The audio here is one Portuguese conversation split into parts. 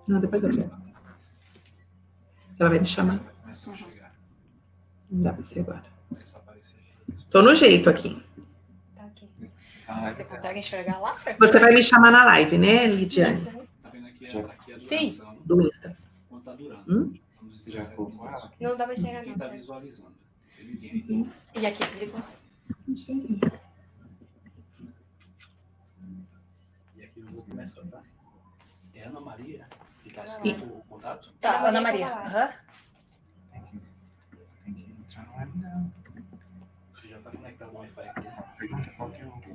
Não, depois eu pego. Ela vai me chamar. Não dá pra ser agora. Tô no jeito aqui. Tá aqui. Você consegue enxergar lá, Fer? Você vai me chamar na live, né, Lidiane? Sim. Do Insta. Não dá pra enxergar, não. Tá visualizando. E aqui desligou. Não sei. E aqui eu vou começar, tá? É Ana Maria que tá assinando o contato? Tá, Ana Maria. Aham. Tem que entrar no web dela. Você já tá conectado no Wi-Fi aqui.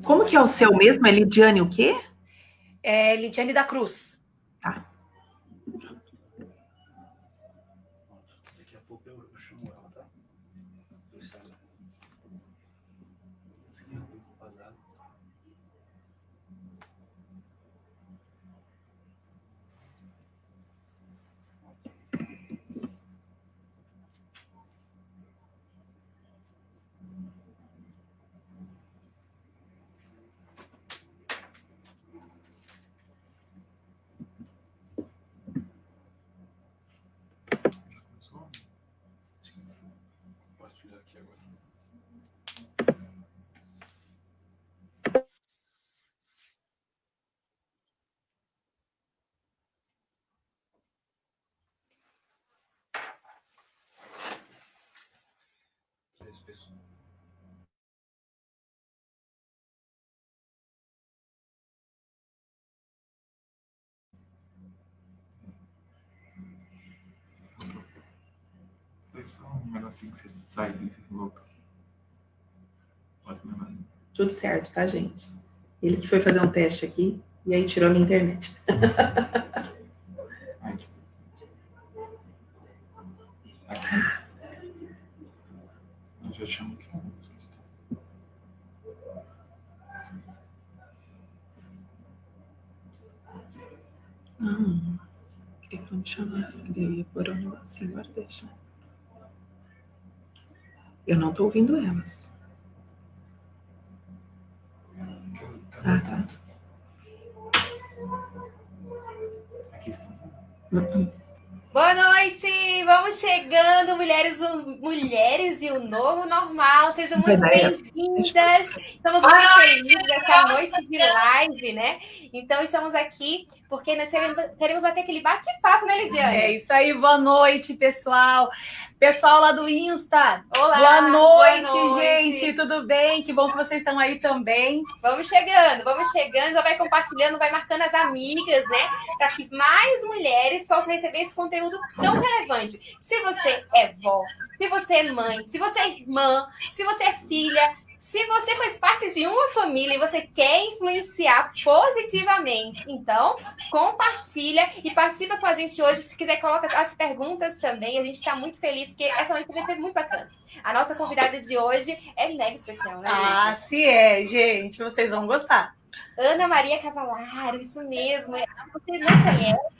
Como que é o seu mesmo? É Lidiane o quê? É Lidiane da Cruz. Tá. Daqui a pouco eu chamo ela, tá? Compartilhar aqui agora. Três pessoas. Foi só um negocinho que você saiu e voltou. Pode mandar. Tudo certo, tá, gente? Ele que foi fazer um teste aqui e aí tirou a minha internet. Aqui. Eu já chamo aqui. Queria que ela me chamasse, porque eu ia pôr um negocinho, agora deixa. Eu não tô ouvindo elas. Ah, tá. Aqui está. Boa noite! Vamos chegando, mulheres e o novo normal. Sejam muito bem-vindas. Estamos muito felizes dessa noite de live, né? Então, estamos aqui porque nós queremos bater aquele bate-papo, né, Lidiane? É isso aí, boa noite, pessoal. Pessoal lá do Insta. Olá! Boa noite, gente, tudo bem? Que bom que vocês estão aí também. Vamos chegando. Já vai compartilhando, vai marcando as amigas, né? Para que mais mulheres possam receber esse conteúdo tão relevante. Se você é vó, se você é mãe, se você é irmã, se você é filha, se você faz parte de uma família e você quer influenciar positivamente, então compartilha e participa com a gente hoje. Se quiser, coloca as perguntas também. A gente está muito feliz porque essa noite vai ser muito bacana. A nossa convidada de hoje é mega especial, né, Ah, se é, gente. Vocês vão gostar. Ana Maria Cavalaro, isso mesmo. Você não conhece?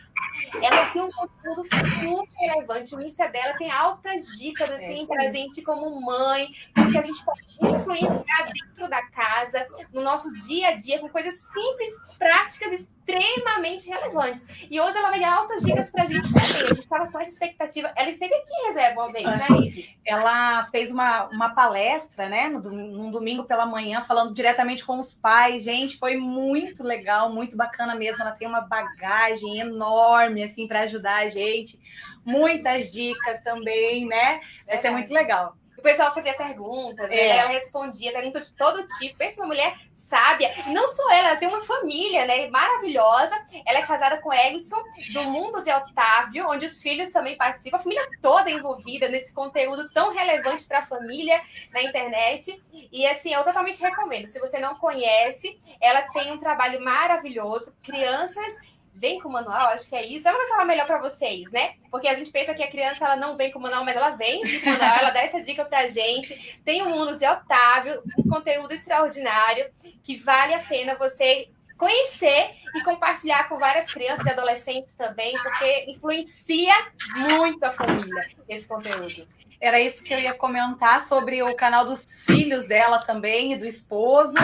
Ela tem um conteúdo super relevante. O Insta dela tem altas dicas assim pra gente como mãe, porque a gente pode influenciar dentro da casa, no nosso dia a dia, com coisas simples, práticas, extremamente relevantes. E hoje ela vai dar altas dicas pra gente também. A gente estava com essa expectativa. Ela esteve aqui em reserva uma vez, né, Lidy? Ela fez uma palestra, né, num domingo pela manhã, falando diretamente com os pais. Gente, foi muito legal, muito bacana mesmo. Ela tem uma bagagem enorme, assim, para ajudar a gente. Muitas dicas também, né? Vai ser muito legal. O pessoal fazia perguntas, né? Ela respondia perguntas de todo tipo. Pensa uma mulher sábia. E não só ela tem uma família, né? Maravilhosa. Ela é casada com Egson, do Mundo de Otávio, onde os filhos também participam. A família toda envolvida nesse conteúdo tão relevante para a família na internet. E assim, eu totalmente recomendo. Se você não conhece, ela tem um trabalho maravilhoso. Crianças vem com o manual, acho que é isso. Ela vai falar melhor para vocês, né? Porque a gente pensa que a criança ela não vem com o manual, mas ela vem com o manual, ela dá essa dica pra gente. Tem o Mundo de Otávio, um conteúdo extraordinário que vale a pena você conhecer e compartilhar com várias crianças e adolescentes também, porque influencia muito a família esse conteúdo. Era isso que eu ia comentar sobre o canal dos filhos dela também e do esposo,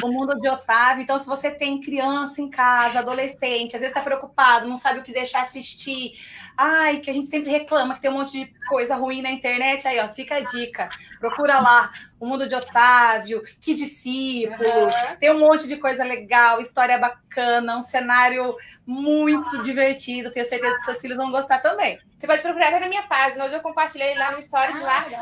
o Mundo de Otávio. Então, se você tem criança em casa, adolescente, às vezes está preocupado, não sabe o que deixar assistir, ai, que a gente sempre reclama que tem um monte de coisa ruim na internet, aí, ó, fica a dica. Procura lá o Mundo de Otávio, Que Discípulos, tem um monte de coisa legal, história bacana, um cenário muito divertido. Tenho certeza que seus filhos vão gostar também. Você pode procurar até na minha página. Hoje eu compartilhei lá no Stories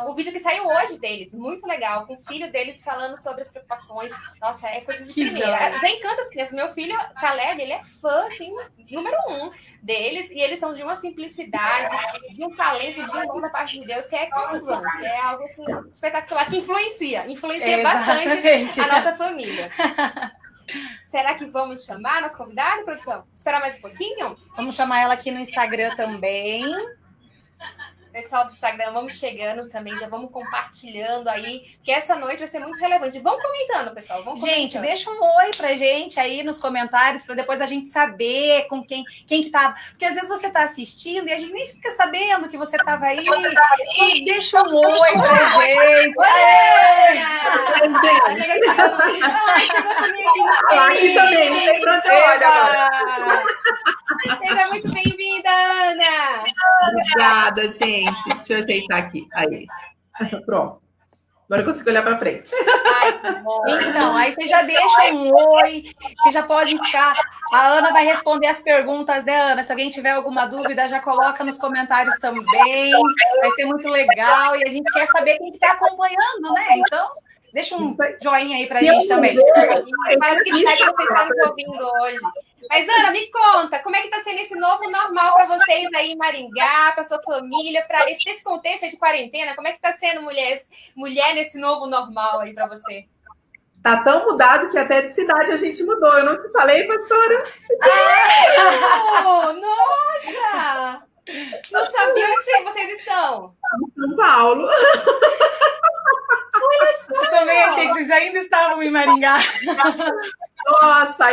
o vídeo que saiu hoje deles. Muito legal. Com o filho deles falando sobre as preocupações. Nossa, é coisa de primeira. Já encanta as crianças. Meu filho, Caleb, ele é fã, assim, número 1 deles. E eles são de uma simplicidade, de um talento, de um dom da parte de Deus que é cativante. É algo assim, espetacular, que influencia bastante a nossa família. Será que vamos chamar nosso convidado, produção? Esperar mais um pouquinho? Vamos chamar ela aqui no Instagram também. Pessoal do Instagram, vamos chegando também, já vamos compartilhando aí, que essa noite vai ser muito relevante. Vamos comentando, pessoal. Gente, deixa um oi pra gente aí nos comentários, para depois a gente saber com quem que tá. Porque às vezes você tá assistindo e a gente nem fica sabendo que você tava aí. Então, deixa um oi pra gente. Aqui também, sei pra onde eu olho agora. Seja muito bem-vinda, Ana! Obrigada, gente. Deixa eu ajeitar aqui. Aí. Pronto. Agora eu consigo olhar para frente. Ai, que bom. Então, aí você já deixa um oi, você já pode ficar. A Ana vai responder as perguntas, né, Ana? Se alguém tiver alguma dúvida, já coloca nos comentários também. Vai ser muito legal. E a gente quer saber quem está acompanhando, né? Então, deixa um joinha aí pra gente também. Faz o que você está nos ouvindo hoje. Mas, Ana, me conta, como é que está sendo esse novo normal para vocês aí em Maringá, para sua família, para esse contexto de quarentena? Como é que está sendo mulher nesse novo normal aí para você? Tá tão mudado que até de cidade a gente mudou. Eu não te falei, pastora? Nossa! Não sabia onde vocês estão. Em São Paulo. Olha só! Eu também achei que vocês ainda estavam em Maringá. Nossa,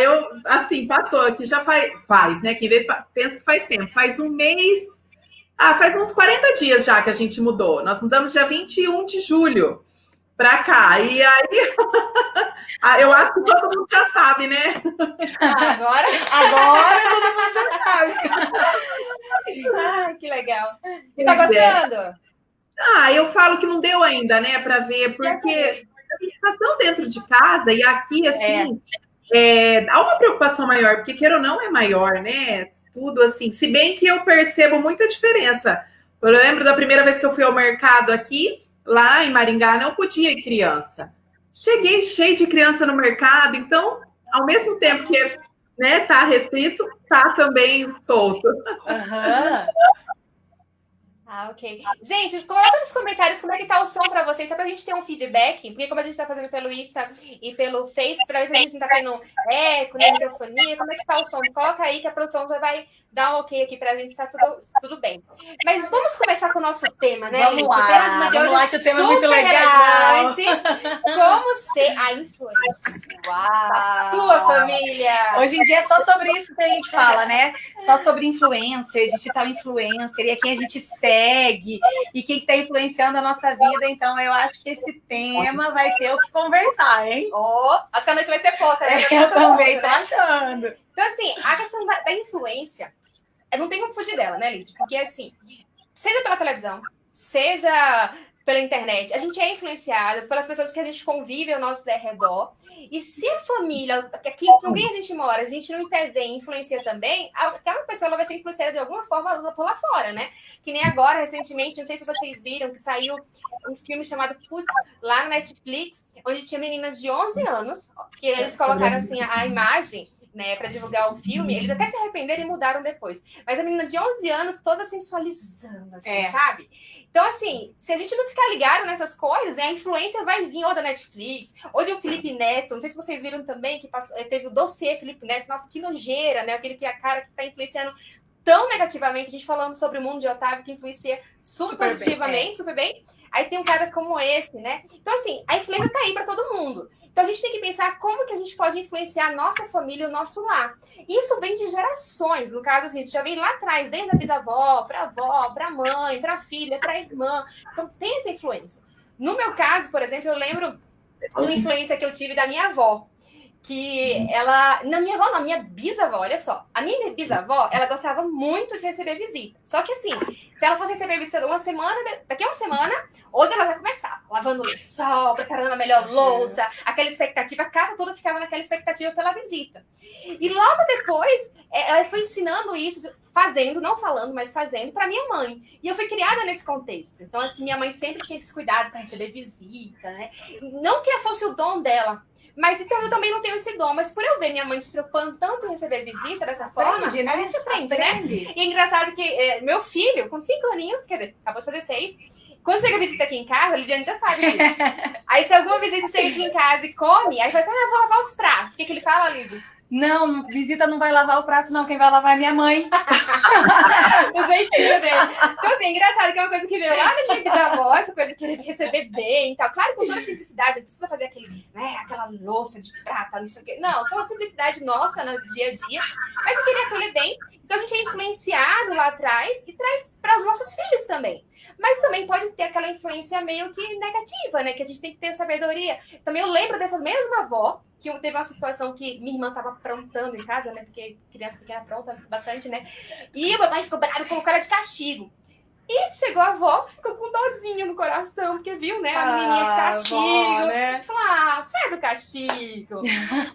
assim, passou aqui, já faz, né? Quem vê, pensa que faz tempo. Faz um mês, faz uns 40 dias já que a gente mudou. Nós mudamos dia 21 de julho para cá. E aí, eu acho que todo mundo já sabe, né? Agora todo mundo já sabe. Ai, que legal. Você tá gostando? Eu falo que não deu ainda, né, para ver, porque a gente está tão dentro de casa e aqui, assim, há uma preocupação maior, porque queira ou não é maior, né? Tudo assim, se bem que eu percebo muita diferença. Eu lembro da primeira vez que eu fui ao mercado aqui, lá em Maringá, não podia ir criança. Cheguei cheio de criança no mercado, então, ao mesmo tempo que, né, tá restrito, tá também solto. Ok. Gente, coloca nos comentários como é que tá o som para vocês, só pra gente ter um feedback, porque como a gente tá fazendo pelo Insta e pelo Face, pra ver se a gente não tá tendo eco, nem microfonia, como é que tá o som? Coloca aí que a produção já vai dar um ok aqui pra gente, tá tudo bem. Mas vamos começar com o nosso tema, né? Vamos lá, que o tema é muito legal. Como ser a influência da sua família. Hoje em dia é só sobre isso que a gente fala, né? Só sobre influencer, digital influencer, e é quem a gente segue, e quem está influenciando a nossa vida. Então, eu acho que esse tema vai ter o que conversar, hein? Acho que a noite vai ser pouca, né? Eu também tô achando. Então, assim, a questão da influência, não tem como fugir dela, né, Lid? Porque, assim, seja pela televisão, seja pela internet, a gente é influenciado pelas pessoas que a gente convive ao nosso redor. E se a família, com quem a gente mora, a gente não intervém e influencia também, aquela pessoa ela vai ser influenciada de alguma forma por lá fora, né? Que nem agora, recentemente, não sei se vocês viram, que saiu um filme chamado Putz, lá na Netflix, onde tinha meninas de 11 anos, que eles colocaram, assim, a imagem, né, para divulgar o filme, eles até se arrependeram e mudaram depois. Mas a menina de 11 anos toda sensualizando, assim, sabe? Então, assim, se a gente não ficar ligado nessas coisas, a influência vai vir ou da Netflix, ou de o Felipe Neto, não sei se vocês viram também, que teve o dossiê Felipe Neto, nossa, que nojeira, né? Aquele que é a cara que tá influenciando tão negativamente, a gente falando sobre o mundo de Otávio, que influencia super positivamente, super bem. Aí tem um cara como esse, né? Então, assim, a influência tá aí para todo mundo. Então, a gente tem que pensar como que a gente pode influenciar a nossa família, o nosso lar. Isso vem de gerações. No caso, assim, já vem lá atrás, desde a bisavó, para a avó, para a mãe, para a filha, para a irmã. Então, tem essa influência. No meu caso, por exemplo, eu lembro de uma influência que eu tive da minha avó. Que ela... Na minha bisavó, olha só. A minha bisavó, ela gostava muito de receber visita. Só que assim, se ela fosse receber visita daqui a uma semana, hoje ela vai começar. Lavando o lençol, preparando a melhor louça, aquela expectativa, a casa toda ficava naquela expectativa pela visita. E logo depois, ela foi ensinando isso, fazendo, não falando, mas fazendo, para minha mãe. E eu fui criada nesse contexto. Então, assim, minha mãe sempre tinha esse cuidado para receber visita, né? Não que fosse o dom dela, mas então eu também não tenho esse dom, mas por eu ver minha mãe se preocupando tanto em receber visita dessa forma, né? A gente aprende, né? E é engraçado que meu filho, com 5 aninhos, quer dizer, acabou de fazer 6, quando chega visita aqui em casa, a Lidiane já sabe disso. Aí se alguma visita chega aqui em casa e come, aí fala assim, vou lavar os pratos. O que ele fala, Lidia? Não, visita não vai lavar o prato, não. Quem vai lavar é minha mãe. O jeitinho dele. Então, assim, é engraçado que é uma coisa que veio lá da minha bisavó, essa coisa de querer receber bem e tal. Claro, com toda a simplicidade, não precisa fazer aquela louça de prata, não sei o quê. Não, com a simplicidade nossa no dia a dia, mas de querer acolher bem. Então, a gente é influenciado lá atrás e traz para os nossos filhos também. Mas também pode ter aquela influência meio que negativa, né? Que a gente tem que ter sabedoria. Também eu lembro dessa mesma avó, que teve uma situação que minha irmã estava aprontando em casa, né? Porque criança pequena apronta bastante, né? E o meu pai ficou bravo, colocou ela de castigo. E chegou a avó, ficou com dozinho no coração, porque viu, né? A menininha de castigo. Avó, né? Falou, sai do castigo.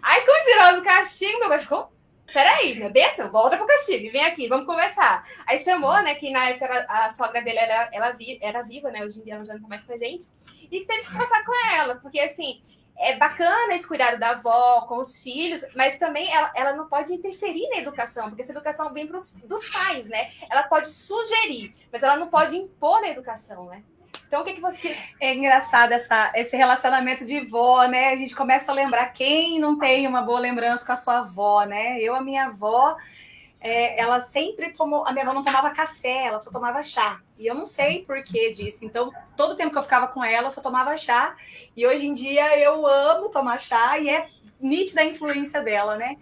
Aí, quando tirou do castigo, meu pai ficou... Peraí, minha bênção, volta pro castigo e vem aqui, vamos conversar. Aí chamou, né, que na época a sogra dele era viva, né, hoje em dia ela já não tá mais com a gente, e teve que conversar com ela, porque assim, é bacana esse cuidado da avó com os filhos, mas também ela não pode interferir na educação, porque essa educação vem dos pais, né, ela pode sugerir, mas ela não pode impor na educação, né. Então, o que você... É engraçado esse relacionamento de vó, né? A gente começa a lembrar quem não tem uma boa lembrança com a sua avó, né? A minha avó, ela sempre tomou... A minha avó não tomava café, ela só tomava chá. E eu não sei por que disso. Então, todo o tempo que eu ficava com ela, eu só tomava chá. E hoje em dia, eu amo tomar chá e é nítida a influência dela, né?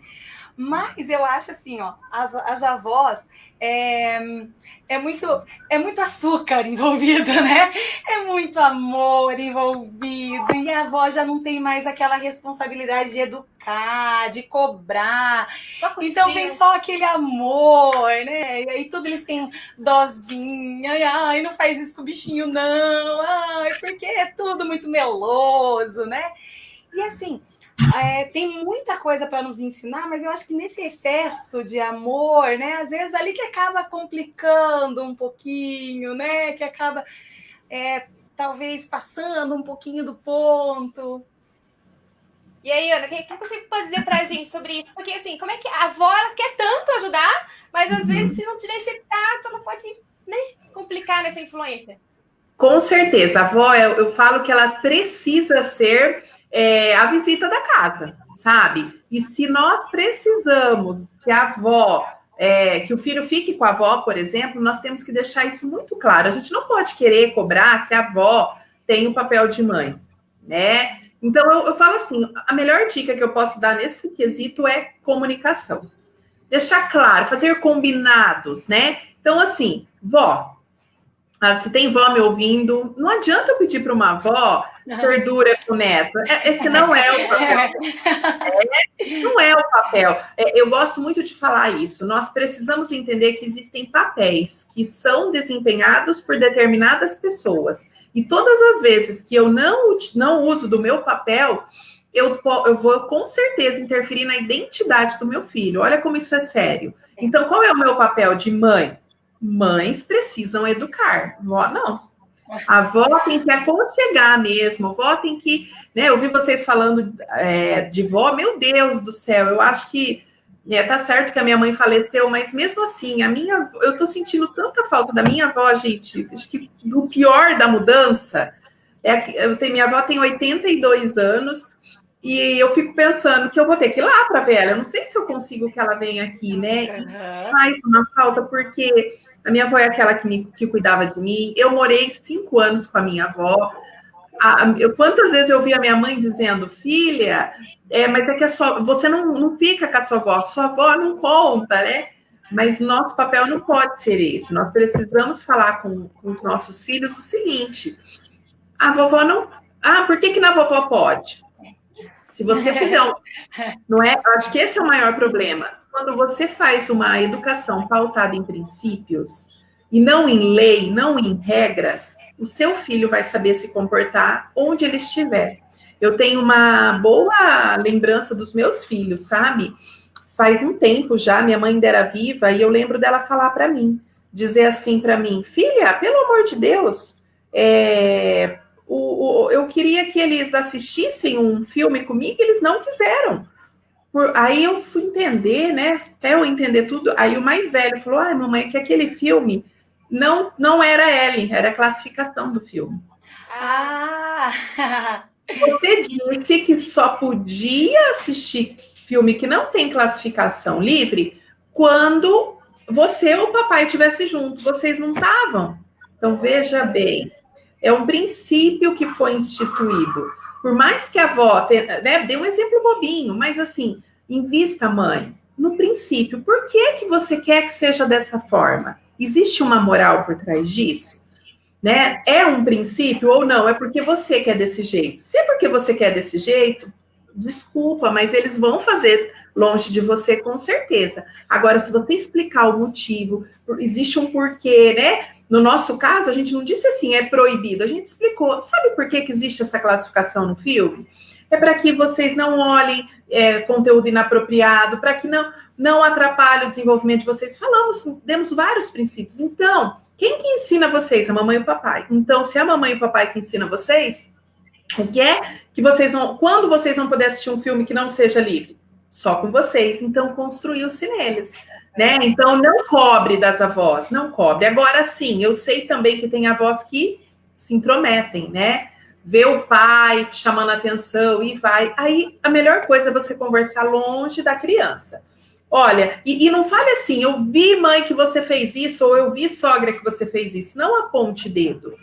Mas eu acho assim, ó, as avós... É muito açúcar envolvido, né? É muito amor envolvido. E a avó já não tem mais aquela responsabilidade de educar, de cobrar. Então vem só aquele amor, né? E aí tudo eles têm dozinha. Ai, não faz isso com o bichinho, não. Ai, porque é tudo muito meloso, né? E assim... tem muita coisa para nos ensinar, mas eu acho que nesse excesso de amor, né, às vezes ali que acaba complicando um pouquinho, né, que acaba talvez passando um pouquinho do ponto. E aí, Ana, o que você pode dizer para a gente sobre isso? Porque assim, como é que a avó ela quer tanto ajudar, mas às vezes se não tiver esse tato, ela pode, né, complicar nessa influência. Com certeza, a avó, eu falo que ela precisa ser a visita da casa, sabe? E se nós precisamos que a avó, que o filho fique com a avó, por exemplo, nós temos que deixar isso muito claro. A gente não pode querer cobrar que a avó tenha o papel de mãe, né? Então, eu falo assim, a melhor dica que eu posso dar nesse quesito é comunicação. Deixar claro, fazer combinados, né? Então, assim, vó, se tem vó me ouvindo, não adianta eu pedir para uma avó sordura com o neto. Esse não é o papel. Não é o papel. Eu gosto muito de falar isso. Nós precisamos entender que existem papéis que são desempenhados por determinadas pessoas. E todas as vezes que eu não uso do meu papel, eu vou com certeza interferir na identidade do meu filho. Olha como isso é sério. Então, qual é o meu papel de mãe? Mães precisam educar, vó não. A avó tem que aconchegar mesmo, a avó tem que... Né, eu vi vocês falando de vó, meu Deus do céu, eu acho que tá certo que a minha mãe faleceu, mas mesmo assim, eu tô sentindo tanta falta da minha avó, gente, acho que o pior da mudança, minha avó tem 82 anos, E eu fico pensando que eu vou ter que ir lá para ver ela. Eu não sei se eu consigo que ela venha aqui, né? E faz uma falta, porque a minha avó é aquela que cuidava de mim. Eu morei 5 anos com a minha avó. Quantas vezes eu vi a minha mãe dizendo, filha, mas é que você não fica com a sua avó não conta, né? Mas nosso papel não pode ser esse. Nós precisamos falar com os nossos filhos o seguinte: a vovó não. Por que na vovó pode? Se você fizer não é? Eu acho que esse é o maior problema. Quando você faz uma educação pautada em princípios e não em lei, não em regras, o seu filho vai saber se comportar onde ele estiver. Eu tenho uma boa lembrança dos meus filhos, sabe? Faz um tempo já, minha mãe ainda era viva, e eu lembro dela falar para mim, dizer assim para mim, filha, pelo amor de Deus, eu queria que eles assistissem um filme comigo, eles não quiseram. Aí eu fui entender, né? Até eu entender tudo. Aí o mais velho falou: mamãe, é que aquele filme não era Ellen, era a classificação do filme. Você disse que só podia assistir filme que não tem classificação livre quando você ou o papai estivesse junto. Vocês não estavam. Então, veja bem. É um princípio que foi instituído. Por mais que a avó, né, dê um exemplo bobinho, mas assim, invista, mãe, no princípio. Por que você quer que seja dessa forma? Existe uma moral por trás disso? Né? É um princípio ou não? É porque você quer desse jeito. Se é porque você quer desse jeito, desculpa, mas eles vão fazer longe de você com certeza. Agora, se você explicar o motivo, existe um porquê, né? No nosso caso, a gente não disse assim, é proibido. A gente explicou. Sabe por que existe essa classificação no filme? É para que vocês não olhem conteúdo inapropriado, para que não atrapalhe o desenvolvimento de vocês. Demos vários princípios. Então, quem que ensina vocês? A mamãe e o papai. Então, se é a mamãe e o papai que ensina vocês, o que é que vocês vão... Quando vocês vão poder assistir um filme que não seja livre? Só com vocês. Então, construiu-se neles. Né? Então, não cobre das avós, não cobre. Agora, sim, eu sei também que tem avós que se intrometem, né? Vê o pai chamando atenção e vai. Aí, a melhor coisa é você conversar longe da criança. Olha, e não fale assim, eu vi, mãe, que você fez isso, ou eu vi, sogra, que você fez isso. Não aponte dedo.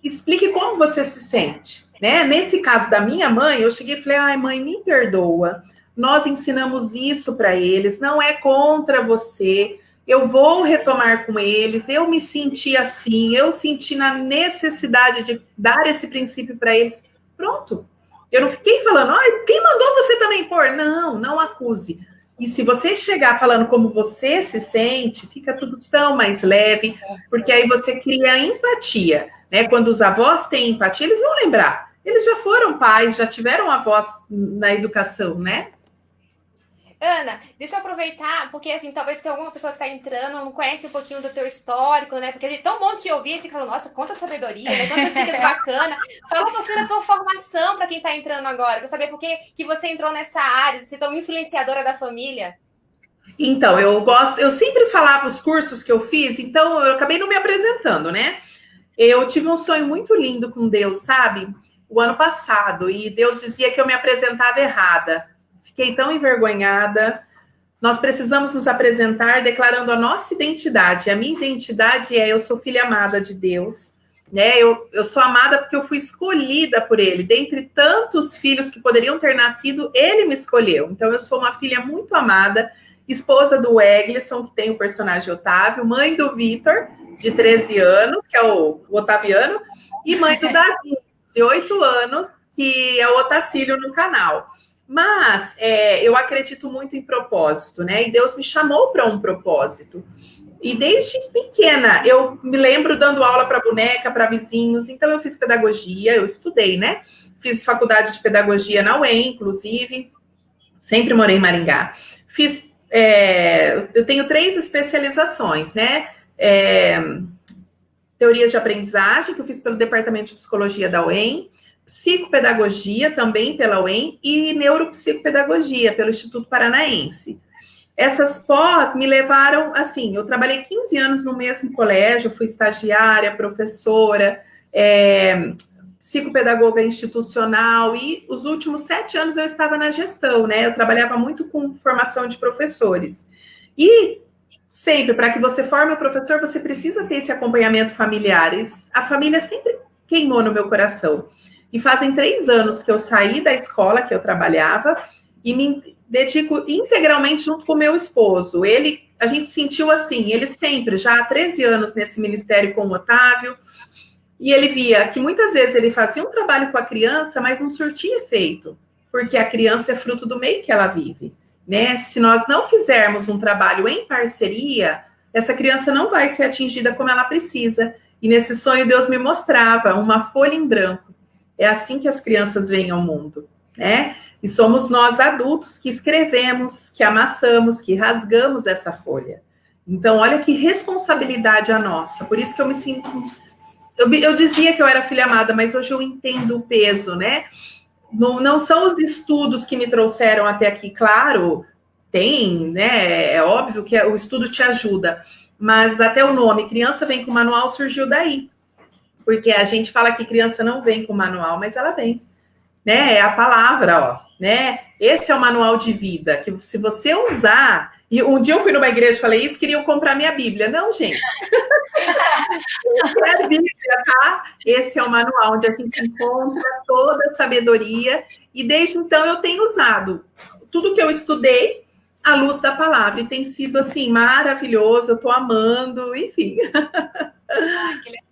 Explique como você se sente, né? Nesse caso da minha mãe, eu cheguei e falei, mãe, me perdoa. Nós ensinamos isso para eles, não é contra você, eu vou retomar com eles, eu me senti assim, eu senti na necessidade de dar esse princípio para eles. Pronto. Eu não fiquei falando, quem mandou você também pôr? Não acuse. E se você chegar falando como você se sente, fica tudo tão mais leve, porque aí você cria empatia, né? Quando os avós têm empatia, eles vão lembrar. Eles já foram pais, já tiveram avós na educação, né? Ana, deixa eu aproveitar, porque assim, talvez tenha alguma pessoa que está entrando, não conhece um pouquinho do teu histórico, né? Porque é tão bom te ouvir e fica falando, nossa, quanta sabedoria, né? Quantas dicas bacanas. Fala um pouquinho da tua formação para quem está entrando agora, para saber por que você entrou nessa área, você é tão influenciadora da família. Então, eu sempre falava os cursos que eu fiz, então eu acabei não me apresentando, né? Eu tive um sonho muito lindo com Deus, sabe? O ano passado, e Deus dizia que eu me apresentava errada. Fiquei tão envergonhada. Nós precisamos nos apresentar declarando a nossa identidade. A minha identidade eu sou filha amada de Deus, né? Eu sou amada porque eu fui escolhida por Ele. Dentre tantos filhos que poderiam ter nascido, Ele me escolheu. Então, eu sou uma filha muito amada, esposa do Eglisson, que tem o personagem Otávio, mãe do Vitor, de 13 anos, que é o Otaviano, e mãe do Davi, de 8 anos, que é o Otacílio no canal. Mas eu acredito muito em propósito, né? E Deus me chamou para um propósito. E desde pequena, eu me lembro dando aula para boneca, para vizinhos. Então, eu fiz pedagogia, eu estudei, né? Fiz faculdade de pedagogia na UEM, inclusive. Sempre morei em Maringá. Eu tenho 3 especializações, né? Teorias de aprendizagem, que eu fiz pelo Departamento de Psicologia da UEM. Psicopedagogia, também pela UEM, e neuropsicopedagogia, pelo Instituto Paranaense. Essas pós me levaram, assim, eu trabalhei 15 anos no mesmo colégio, fui estagiária, professora, psicopedagoga institucional e os últimos 7 anos eu estava na gestão, né? Eu trabalhava muito com formação de professores. E sempre, para que você forme o professor, você precisa ter esse acompanhamento familiar. A família sempre queimou no meu coração. E fazem 3 anos que eu saí da escola que eu trabalhava e me dedico integralmente junto com o meu esposo. A gente sentiu assim, ele sempre, já há 13 anos nesse ministério com o Otávio, e ele via que muitas vezes ele fazia um trabalho com a criança, mas não surtia efeito, porque a criança é fruto do meio que ela vive, né? Se nós não fizermos um trabalho em parceria, essa criança não vai ser atingida como ela precisa. E nesse sonho Deus me mostrava uma folha em branco. É assim que as crianças vêm ao mundo, né? E somos nós adultos que escrevemos, que amassamos, que rasgamos essa folha. Então, olha que responsabilidade a nossa. Por isso que eu me sinto... Eu dizia que eu era filha amada, mas hoje eu entendo o peso, né? Não são os estudos que me trouxeram até aqui, claro, tem, né? É óbvio que o estudo te ajuda, mas até o nome, criança vem com manual, surgiu daí. Porque a gente fala que criança não vem com manual, mas ela vem, né? É a palavra, ó, né? Esse é o manual de vida, que se você usar... E um dia eu fui numa igreja e falei isso, queriam comprar minha Bíblia. Não, gente. Essa é a Bíblia, tá? Esse é o manual onde a gente encontra toda a sabedoria. E desde então eu tenho usado tudo que eu estudei à luz da palavra. E tem sido, assim, maravilhoso. Eu tô amando, enfim. Ai, que legal,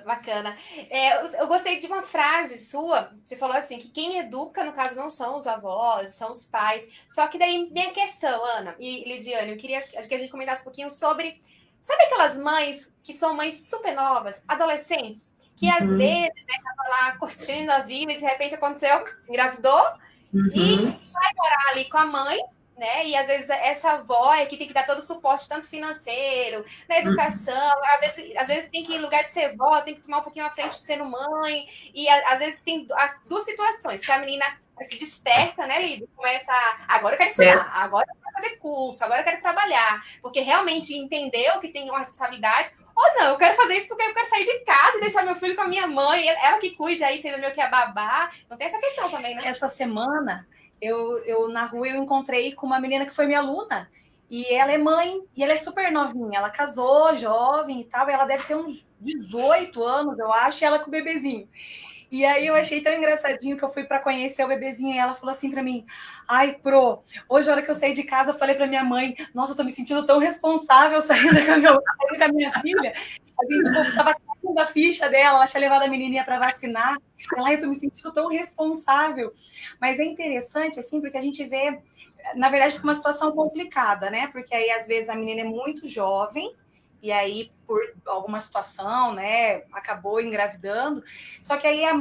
bacana. Eu gostei de uma frase sua. Você falou assim, que quem educa, no caso, não são os avós, são os pais. Só que daí vem a questão, Ana e Lidiane, eu queria que a gente comentasse um pouquinho sobre... Sabe aquelas mães que são mães super novas, adolescentes, que às vezes, né, tava lá curtindo a vida e de repente aconteceu, engravidou e vai morar ali com a mãe, né? E às vezes essa avó é que tem que dar todo o suporte, tanto financeiro, na educação, às vezes tem que, em lugar de ser vó, tem que tomar um pouquinho à frente de sendo mãe, e às vezes tem as 2 situações, que a menina se desperta, né, Lívia? Começa, agora eu quero estudar, agora eu quero fazer curso, agora eu quero trabalhar, porque realmente entendeu que tem uma responsabilidade, ou não, eu quero fazer isso porque eu quero sair de casa e deixar meu filho com a minha mãe, ela que cuide aí, sendo meu que é babá. Então tem essa questão também, né? Essa semana, eu na rua, eu encontrei com uma menina que foi minha aluna, e ela é mãe, e ela é super novinha, ela casou, jovem e tal, e ela deve ter uns 18 anos, eu acho, e ela com o bebezinho. E aí eu achei tão engraçadinho que eu fui para conhecer o bebezinho e ela falou assim para mim: ai, Pro, hoje, a hora que eu saí de casa, eu falei para minha mãe, nossa, eu tô me sentindo tão responsável saindo com a minha filha. A gente tava caindo a ficha dela, ela tinha levado a menininha para vacinar. Ela, eu tô me sentindo tão responsável. Mas é interessante, assim, porque a gente vê, na verdade, uma situação complicada, né? Porque aí, às vezes, a menina é muito jovem, e aí, por alguma situação, né, acabou engravidando. Só que aí a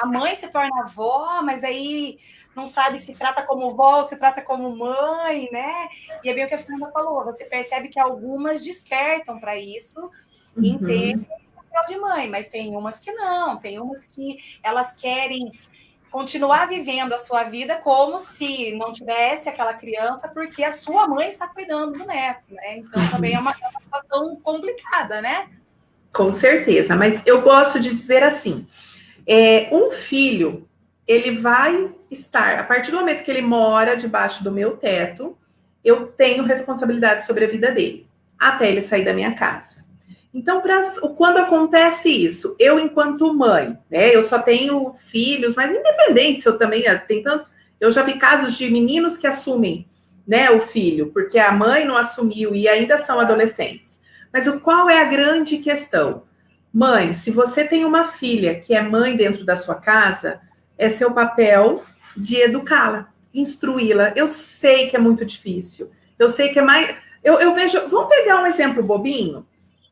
mãe se torna avó, mas aí não sabe se trata como vó, se trata como mãe, né? E é bem o que a Fernanda falou, você percebe que algumas despertam para isso, entendem o papel de mãe, mas tem umas que não, tem umas que elas querem continuar vivendo a sua vida como se não tivesse aquela criança, porque a sua mãe está cuidando do neto, né? Então, também é uma situação complicada, né? Com certeza, mas eu gosto de dizer assim, um filho, ele vai estar, a partir do momento que ele mora debaixo do meu teto, eu tenho responsabilidade sobre a vida dele, até ele sair da minha casa. Então, quando acontece isso, eu, enquanto mãe, né, eu só tenho filhos, mas independente, eu também tenho tantos. Eu já vi casos de meninos que assumem, né, o filho, porque a mãe não assumiu e ainda são adolescentes. Mas qual é a grande questão? Mãe, se você tem uma filha que é mãe dentro da sua casa, é seu papel de educá-la, instruí-la. Eu sei que é muito difícil. Eu sei que é mais. Eu vejo. Vamos pegar um exemplo bobinho?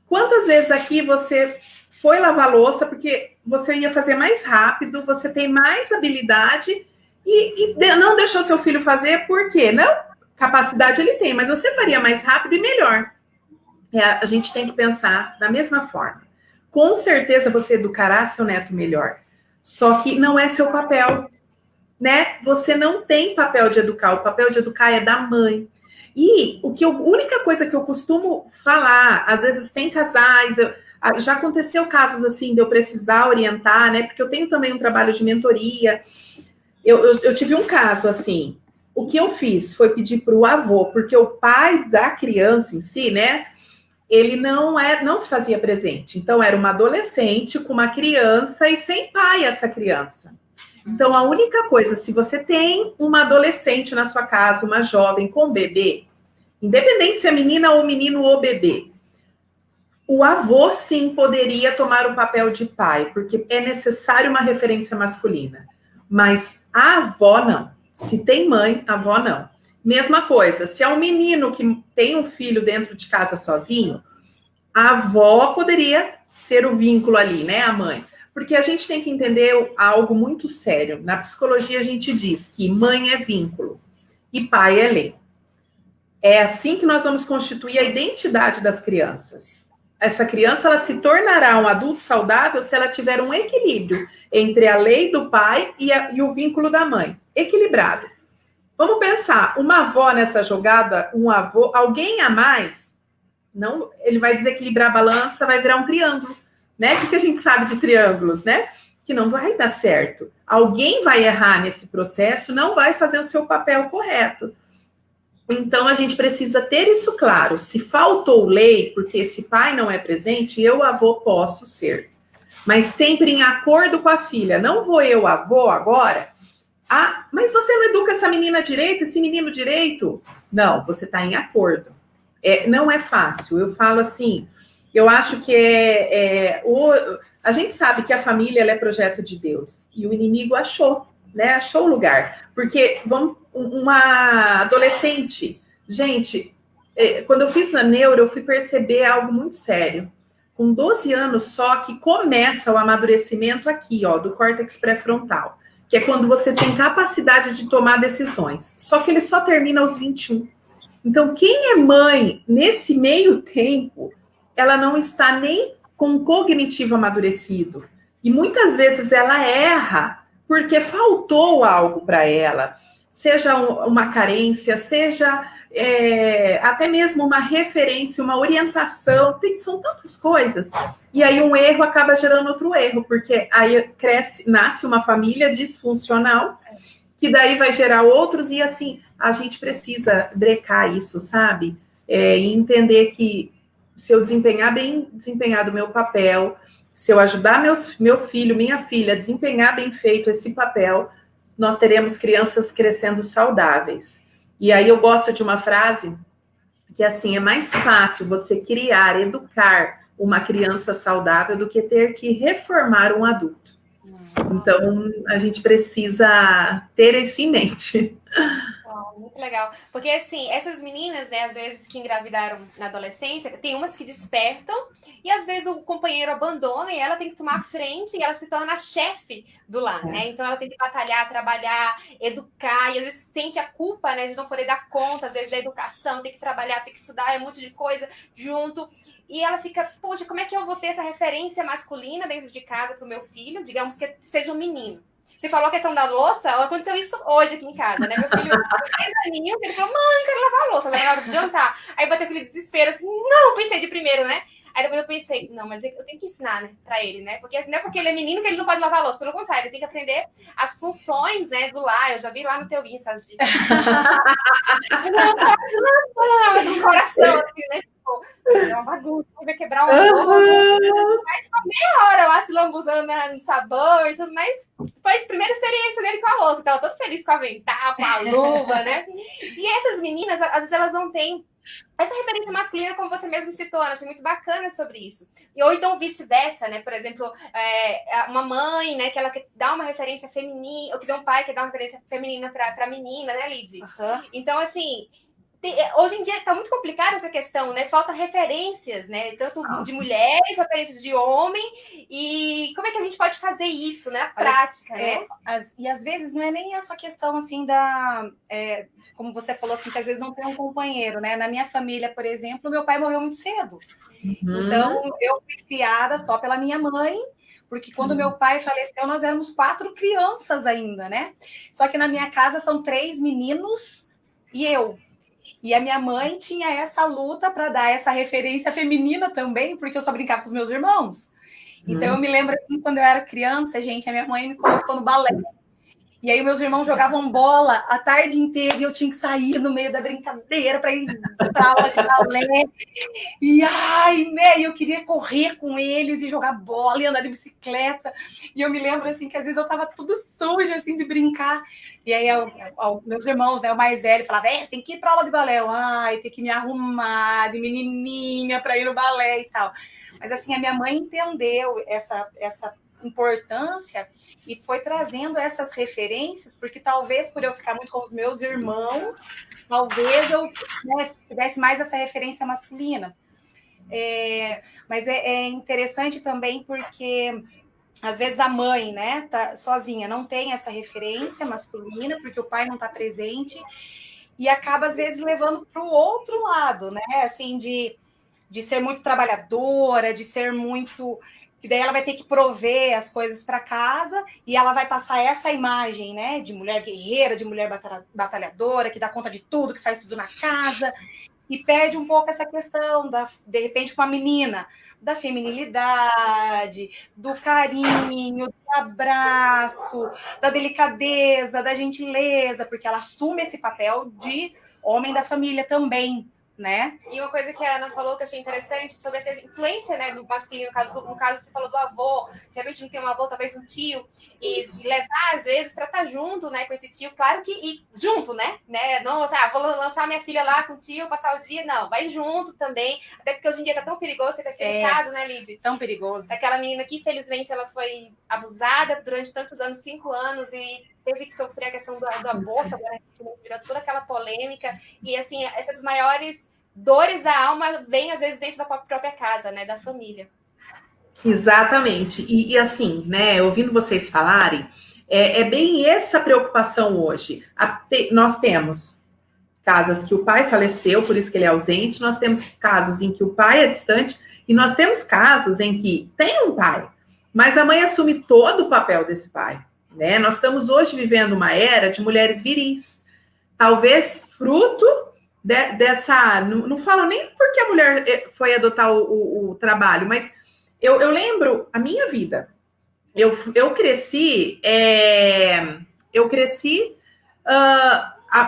Quantas vezes aqui você foi lavar louça porque você ia fazer mais rápido, você tem mais habilidade e não deixou seu filho fazer, por quê? Não, capacidade ele tem, mas você faria mais rápido e melhor. A gente tem que pensar da mesma forma. Com certeza você educará seu neto melhor, só que não é seu papel, né? Você não tem papel de educar, o papel de educar é da mãe. E a única coisa que eu costumo falar, às vezes tem casais, Já aconteceu casos assim de eu precisar orientar, né? Porque eu tenho também um trabalho de mentoria. Eu tive um caso assim. O que eu fiz foi pedir para o avô, porque o pai da criança em si, né? Ele não se fazia presente. Então, era uma adolescente com uma criança e sem pai essa criança. Então, a única coisa, se você tem uma adolescente na sua casa, uma jovem com bebê, independente se é menina ou menino ou bebê, o avô, sim, poderia tomar o papel de pai, porque é necessário uma referência masculina. Mas a avó, não. Se tem mãe, a avó, não. Mesma coisa, se é um menino que tem um filho dentro de casa sozinho, a avó poderia ser o vínculo ali, né, a mãe. Porque a gente tem que entender algo muito sério. Na psicologia a gente diz que mãe é vínculo e pai é lei. É assim que nós vamos constituir a identidade das crianças. Essa criança, ela se tornará um adulto saudável se ela tiver um equilíbrio entre a lei do pai e o vínculo da mãe. Equilibrado. Vamos pensar, uma avó nessa jogada, um avô, alguém a mais, não, ele vai desequilibrar a balança, vai virar um triângulo, né? O que a gente sabe de triângulos, né? Que não vai dar certo. Alguém vai errar nesse processo, não vai fazer o seu papel correto. Então, a gente precisa ter isso claro. Se faltou lei, porque esse pai não é presente, eu, avô, posso ser. Mas sempre em acordo com a filha. Não vou eu, avô, agora... Ah, mas você não educa essa menina direito, esse menino direito? Não, você está em acordo. Não é fácil. Eu falo assim, eu acho que a gente sabe que a família ela é projeto de Deus. E o inimigo achou, né? Achou o lugar. Porque uma adolescente... Gente, quando eu fiz a neuro, eu fui perceber algo muito sério. Com 12 anos só que começa o amadurecimento aqui, ó, do córtex pré-frontal. Que é quando você tem capacidade de tomar decisões. Só que ele só termina aos 21. Então, quem é mãe nesse meio tempo, ela não está nem com o cognitivo amadurecido. E muitas vezes ela erra porque faltou algo para ela. Seja uma carência, seja até mesmo uma referência, uma orientação. São tantas coisas. E aí um erro acaba gerando outro erro, porque aí nasce uma família disfuncional, que daí vai gerar outros, e assim, a gente precisa brecar isso, sabe? E entender que se eu desempenhar bem desempenhado o meu papel, se eu ajudar meu filho, minha filha a desempenhar bem feito esse papel, nós teremos crianças crescendo saudáveis. E aí eu gosto de uma frase que assim, é mais fácil você criar, educar uma criança saudável do que ter que reformar um adulto. Então, a gente precisa ter isso em mente. Muito legal. Porque, assim, essas meninas, né, às vezes que engravidaram na adolescência, tem umas que despertam e, às vezes, o companheiro abandona e ela tem que tomar a frente e ela se torna a chefe do lar, né? Então, ela tem que batalhar, trabalhar, educar e, às vezes, sente a culpa, né, de não poder dar conta, às vezes, da educação, tem que trabalhar, tem que estudar, é um monte de coisa junto. E ela fica, poxa, como é que eu vou ter essa referência masculina dentro de casa para o meu filho? Digamos que seja um menino. Você falou a questão da louça, aconteceu isso hoje aqui em casa, né? Meu filho, 10 aninhos, ele falou, mãe, quero lavar a louça, vai na hora de jantar. Aí bateu aquele desespero, assim, não, pensei de primeiro, né? Aí depois eu pensei, não, mas eu tenho que ensinar, né, pra ele, né? Porque assim, não é porque ele é menino que ele não pode lavar a louça, pelo contrário, ele tem que aprender as funções, né, do lar. Eu já vi lá no teu Insta as dicas. Não pode lavar, mas um coração, assim, né? Fazer uma bagunça, vai quebrar uma louça. Aí ficou meia hora lá se lambuzando no sabão e tudo mais. Foi a primeira experiência dele com a louça. Tava todo feliz com o avental, com a luva, né? E essas meninas, às vezes, elas não têm essa referência masculina, como você mesmo citou. Eu achei muito bacana sobre isso. Ou então vice-versa, né? Por exemplo, uma mãe, né, que ela quer dar uma referência feminina, ou quiser um pai que dá uma referência feminina pra menina, né, Lid? Uhum. Então, assim, hoje em dia está muito complicada essa questão, né? Falta referências, né? Tanto de mulheres, referências de homem. E como é que a gente pode fazer isso, né? A prática, né? E às vezes não é nem essa questão, assim, como você falou, assim, que às vezes não tem um companheiro, né? Na minha família, por exemplo, meu pai morreu muito cedo. Uhum. Então, eu fui criada só pela minha mãe, porque quando meu pai faleceu, nós éramos 4 crianças ainda, né? Só que na minha casa são 3 meninos e eu. E a minha mãe tinha essa luta para dar essa referência feminina também, porque eu só brincava com os meus irmãos. Então eu me lembro assim, quando eu era criança, gente, a minha mãe me colocou no balé. E aí meus irmãos jogavam bola a tarde inteira e eu tinha que sair no meio da brincadeira para ir para aula de balé. E eu queria correr com eles e jogar bola e andar de bicicleta. E eu me lembro assim que às vezes eu tava tudo suja assim de brincar. E aí meus irmãos, né, o mais velho falava: você tem que ir para aula de balé. Eu tem que me arrumar de menininha para ir no balé e tal. Mas assim, a minha mãe entendeu essa importância e foi trazendo essas referências, porque talvez por eu ficar muito com os meus irmãos, talvez eu tivesse mais essa referência masculina. Mas é interessante também porque às vezes a mãe, né, tá sozinha, não tem essa referência masculina, porque o pai não está presente, e acaba às vezes levando para o outro lado, né, assim, de ser muito trabalhadora, de ser muito... E daí ela vai ter que prover as coisas para casa e ela vai passar essa imagem, né, de mulher guerreira, de mulher batalhadora, que dá conta de tudo, que faz tudo na casa, e perde um pouco essa questão, de repente, com a menina, da feminilidade, do carinho, do abraço, da delicadeza, da gentileza, porque ela assume esse papel de homem da família também, né? E uma coisa que a Ana falou que eu achei interessante sobre essa influência, né, do masculino, no caso você falou do avô, realmente não tem um avô, talvez um tio, e levar, às vezes, para estar junto, né, com esse tio, claro que ir junto, né, não, vou lançar minha filha lá com o tio, passar o dia, não, vai junto também, até porque hoje em dia tá tão perigoso, você vê aquele caso, né, Lid? Tão perigoso. Aquela menina que, infelizmente, ela foi abusada durante tantos anos, 5 anos, e teve que sofrer a questão do aborto, agora virou toda aquela polêmica, e assim, essas maiores dores da alma vêm às vezes dentro da própria casa, né, da família. Exatamente, e assim, né, ouvindo vocês falarem, é bem essa preocupação hoje. Nós temos casas que o pai faleceu, por isso que ele é ausente, nós temos casos em que o pai é distante, e nós temos casos em que tem um pai, mas a mãe assume todo o papel desse pai. Né? Nós estamos hoje vivendo uma era de mulheres viris, talvez fruto dessa... Não falo nem porque a mulher foi adotar o trabalho, mas eu lembro a minha vida. Eu cresci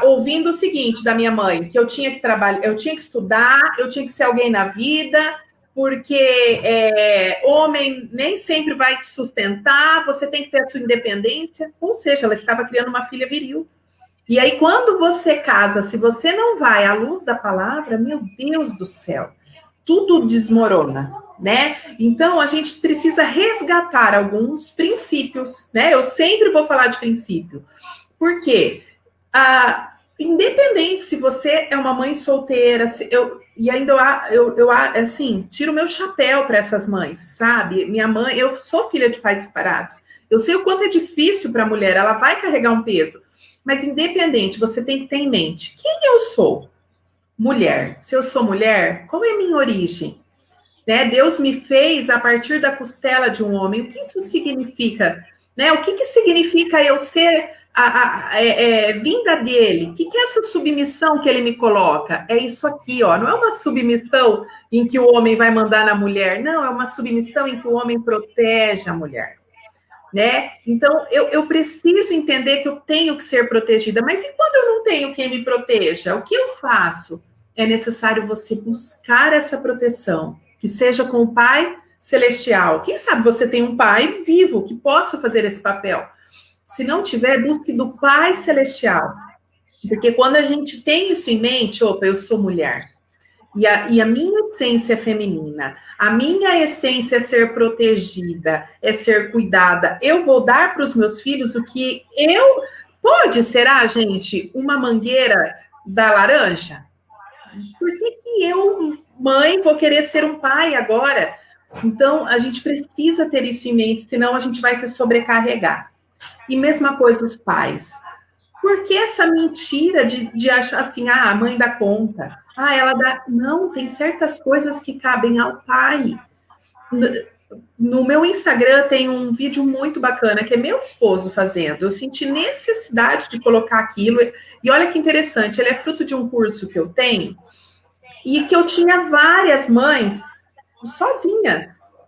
ouvindo o seguinte da minha mãe, que eu tinha que trabalhar, eu tinha que estudar, eu tinha que ser alguém na vida, porque homem nem sempre vai te sustentar, você tem que ter a sua independência, ou seja, ela estava criando uma filha viril. E aí, quando você casa, se você não vai à luz da palavra, meu Deus do céu, tudo desmorona, né? Então, a gente precisa resgatar alguns princípios, né? Eu sempre vou falar de princípio, porque independente se você é uma mãe solteira, e ainda eu assim, tiro meu chapéu para essas mães, sabe? Minha mãe, eu sou filha de pais separados. Eu sei o quanto é difícil para a mulher, ela vai carregar um peso. Mas independente, você tem que ter em mente, quem eu sou? Mulher. Se eu sou mulher, qual é a minha origem? Né? Deus me fez a partir da costela de um homem. O que isso significa? Né? O que significa eu ser vinda dele? O que é essa submissão que ele me coloca? É isso aqui, ó. Não é uma submissão em que o homem vai mandar na mulher, não, é uma submissão em que o homem protege a mulher, né? Então, eu preciso entender que eu tenho que ser protegida, mas e quando eu não tenho quem me proteja? O que eu faço? É necessário você buscar essa proteção, que seja com o Pai Celestial. Quem sabe você tem um pai vivo que possa fazer esse papel. Se não tiver, busque do Pai Celestial. Porque quando a gente tem isso em mente, opa, eu sou mulher. E a minha essência é feminina. A minha essência é ser protegida, é ser cuidada. Eu vou dar para os meus filhos o que eu... Será, gente, uma mangueira da laranja? Por que eu, mãe, vou querer ser um pai agora? Então, a gente precisa ter isso em mente, senão a gente vai se sobrecarregar. E mesma coisa os pais. Por que essa mentira de achar assim, a mãe dá conta? Ela dá... Não, tem certas coisas que cabem ao pai. no meu Instagram tem um vídeo muito bacana, que é meu esposo fazendo. Eu senti necessidade de colocar aquilo. E olha que interessante, ele é fruto de um curso que eu tenho, e que eu tinha várias mães sozinhas.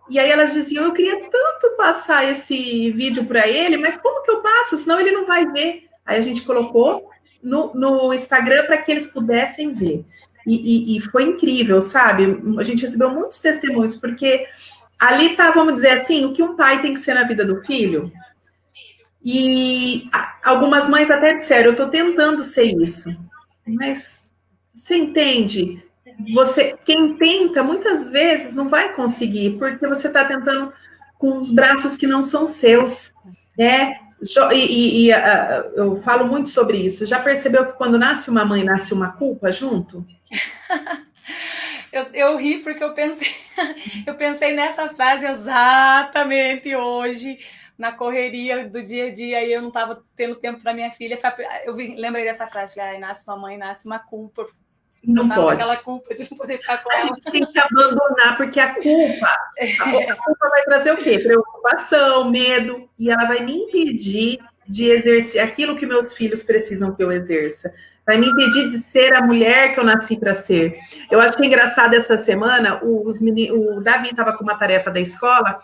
E aí elas diziam, eu queria tanto passar esse vídeo para ele, mas como que eu passo? Senão ele não vai ver. Aí a gente colocou no Instagram para que eles pudessem ver. E foi incrível, sabe? A gente recebeu muitos testemunhos, porque ali tá, vamos dizer assim, o que um pai tem que ser na vida do filho. E algumas mães até disseram, eu estou tentando ser isso. Mas você entende? Quem tenta, muitas vezes não vai conseguir, porque você está tentando com os braços que não são seus, né? Eu falo muito sobre isso. Já percebeu que quando nasce uma mãe, nasce uma culpa junto? Eu ri porque eu pensei nessa frase exatamente hoje, na correria do dia a dia, e eu não estava tendo tempo para minha filha. Lembrei dessa frase, nasce uma mãe, nasce uma culpa. Não pode. Aquela culpa de não poder ficar com ela. A gente tem que abandonar, porque a culpa vai trazer o quê? Preocupação, medo, e ela vai me impedir de exercer aquilo que meus filhos precisam que eu exerça. Vai me impedir de ser a mulher que eu nasci para ser. Eu achei engraçado essa semana, o Davi estava com uma tarefa da escola,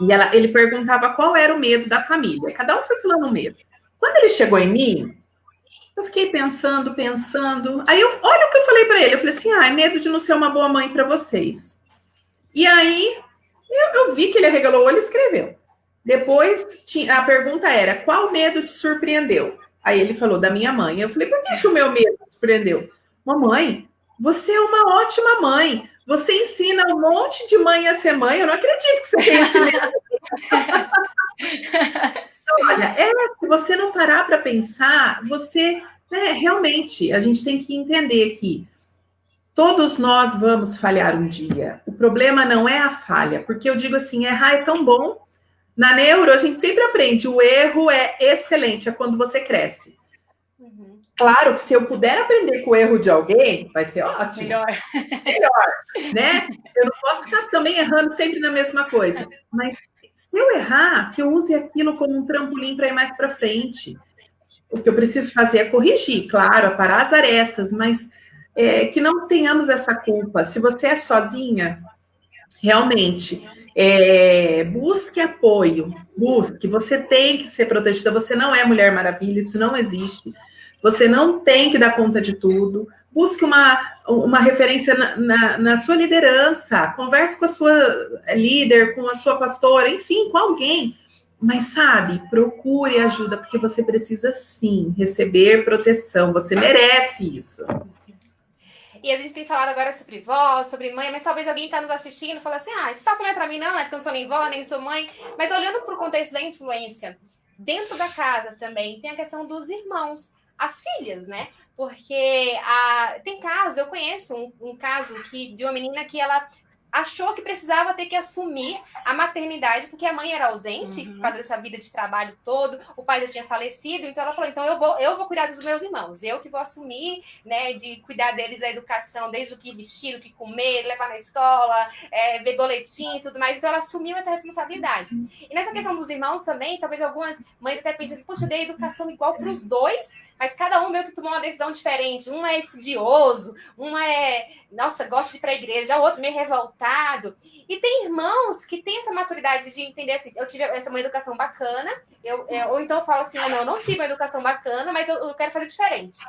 e ele perguntava qual era o medo da família. Cada um foi falando um medo. Quando ele chegou em mim, eu fiquei pensando. Aí, olha o que eu falei para ele. Eu falei assim, é medo de não ser uma boa mãe para vocês. E aí, eu vi que ele arregalou o olho e escreveu. Depois, a pergunta era, qual medo te surpreendeu? Aí ele falou, da minha mãe. Eu falei, por que o meu medo te surpreendeu? Mamãe, você é uma ótima mãe. Você ensina um monte de mãe a ser mãe. Eu não acredito que você tem esse medo. Olha, se você não parar para pensar, você, realmente, a gente tem que entender que todos nós vamos falhar um dia. O problema não é a falha, porque eu digo assim, errar é tão bom. Na neuro, a gente sempre aprende, o erro é excelente, é quando você cresce. Uhum. Claro que se eu puder aprender com o erro de alguém, vai ser ótimo. Melhor, né? Eu não posso ficar também errando sempre na mesma coisa, mas se eu errar, que eu use aquilo como um trampolim para ir mais para frente. O que eu preciso fazer é corrigir, claro, aparar as arestas, mas que não tenhamos essa culpa. Se você é sozinha, realmente, busque apoio, você tem que ser protegida, você não é Mulher Maravilha, isso não existe, você não tem que dar conta de tudo. Busque uma referência na sua liderança, converse com a sua líder, com a sua pastora, enfim, com alguém. Mas, sabe, procure ajuda, porque você precisa, sim, receber proteção. Você merece isso. E a gente tem falado agora sobre vó, sobre mãe, mas talvez alguém está nos assistindo e fala assim, esse papo não é para mim não, porque eu não sou nem vó, nem sou mãe. Mas olhando para o contexto da influência, dentro da casa também tem a questão dos irmãos, as filhas, né? Porque tem caso, eu conheço um caso de uma menina que ela achou que precisava ter que assumir a maternidade, porque a mãe era ausente, por causa dessa vida de trabalho todo, o pai já tinha falecido, então ela falou, então eu vou cuidar dos meus irmãos, eu que vou assumir, né, de cuidar deles a educação, desde o que vestir, o que comer, levar na escola, ver boletim e tudo mais, então ela assumiu essa responsabilidade. E nessa questão dos irmãos também, talvez algumas mães até pensem assim, poxa, eu dei educação igual para os dois, mas cada um meio que tomou uma decisão diferente, um é estudioso, um gosta de ir para a igreja, o outro meio revoltado. E tem irmãos que têm essa maturidade de entender assim, eu tive uma educação bacana, ou então eu falo assim, eu não tive uma educação bacana, mas eu quero fazer diferente.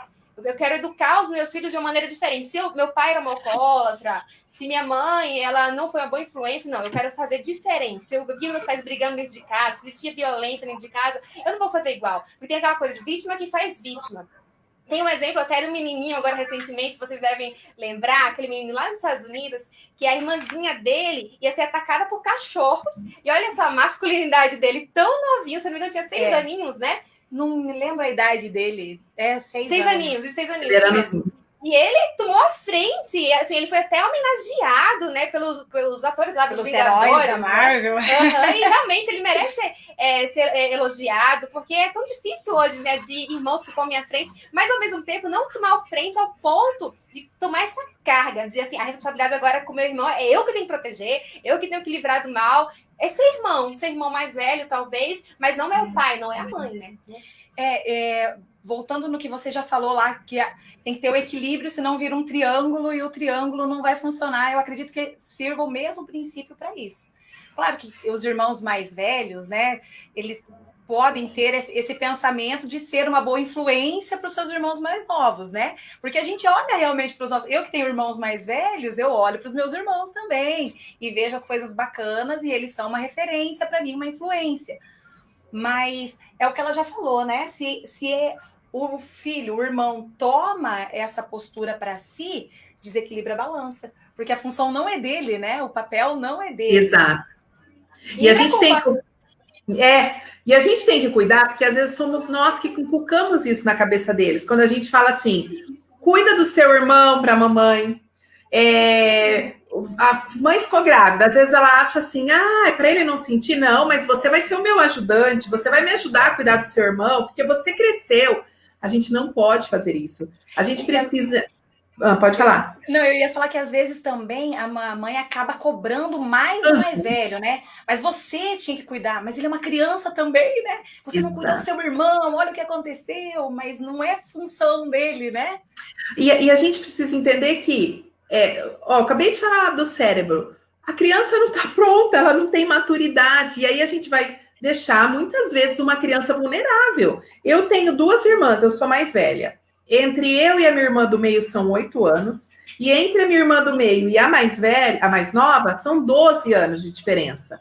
Eu quero educar os meus filhos de uma maneira diferente. Se meu pai era um alcoólatra, se minha mãe ela não foi uma boa influência, não, eu quero fazer diferente. Se eu via meus pais brigando dentro de casa, se existia violência dentro de casa, eu não vou fazer igual. Porque tem aquela coisa de vítima que faz vítima. Tem um exemplo até do menininho agora recentemente, vocês devem lembrar, aquele menino lá nos Estados Unidos, que a irmãzinha dele ia ser atacada por cachorros. E olha só a masculinidade dele, tão novinho, se não me engano, tinha 6 aninhos, né? Não me lembro a idade dele. 6 aninhos. 6 aninhos, isso mesmo. E ele tomou a frente, assim, ele foi até homenageado, né, pelos atores lá dos Vingadores, heróis da Marvel. Né? E realmente ele merece ser elogiado, porque é tão difícil hoje, né, de irmãos que tomem a frente, mas ao mesmo tempo não tomar a frente ao ponto de tomar essa carga, dizer assim, a responsabilidade agora com o meu irmão, é eu que tenho que proteger, eu que tenho que livrar do mal. É ser irmão mais velho, talvez, mas não é o pai, não é a mãe, né? Voltando no que você já falou lá, que tem que ter o equilíbrio, senão vira um triângulo e o triângulo não vai funcionar. Eu acredito que sirva o mesmo princípio para isso. Claro que os irmãos mais velhos, né, eles podem ter esse pensamento de ser uma boa influência para os seus irmãos mais novos, né? Porque a gente olha realmente para os nossos... Eu que tenho irmãos mais velhos, eu olho para os meus irmãos também e vejo as coisas bacanas e eles são uma referência para mim, uma influência. Mas é o que ela já falou, né? Se o filho, o irmão, toma essa postura para si, desequilibra a balança. Porque a função não é dele, né? O papel não é dele. Exato. E a gente tem que cuidar, porque às vezes somos nós que inculcamos isso na cabeça deles. Quando a gente fala assim, cuida do seu irmão para a mamãe. A mãe ficou grávida, às vezes ela acha assim, para ele não sentir, não, mas você vai ser o meu ajudante, você vai me ajudar a cuidar do seu irmão, porque você cresceu. A gente não pode fazer isso. A gente precisa... pode falar. Não, eu ia falar que às vezes também a mãe acaba cobrando mais do mais velho, né? Mas você tinha que cuidar, mas ele é uma criança também, né? Você não cuidou do seu irmão, olha o que aconteceu, mas não é função dele, né? E a gente precisa entender que, acabei de falar do cérebro, a criança não está pronta, ela não tem maturidade, e aí a gente vai deixar muitas vezes uma criança vulnerável. Eu tenho 2 irmãs, eu sou mais velha. Entre eu e a minha irmã do meio são 8 anos, e entre a minha irmã do meio e a mais velha, a mais nova, são 12 anos de diferença.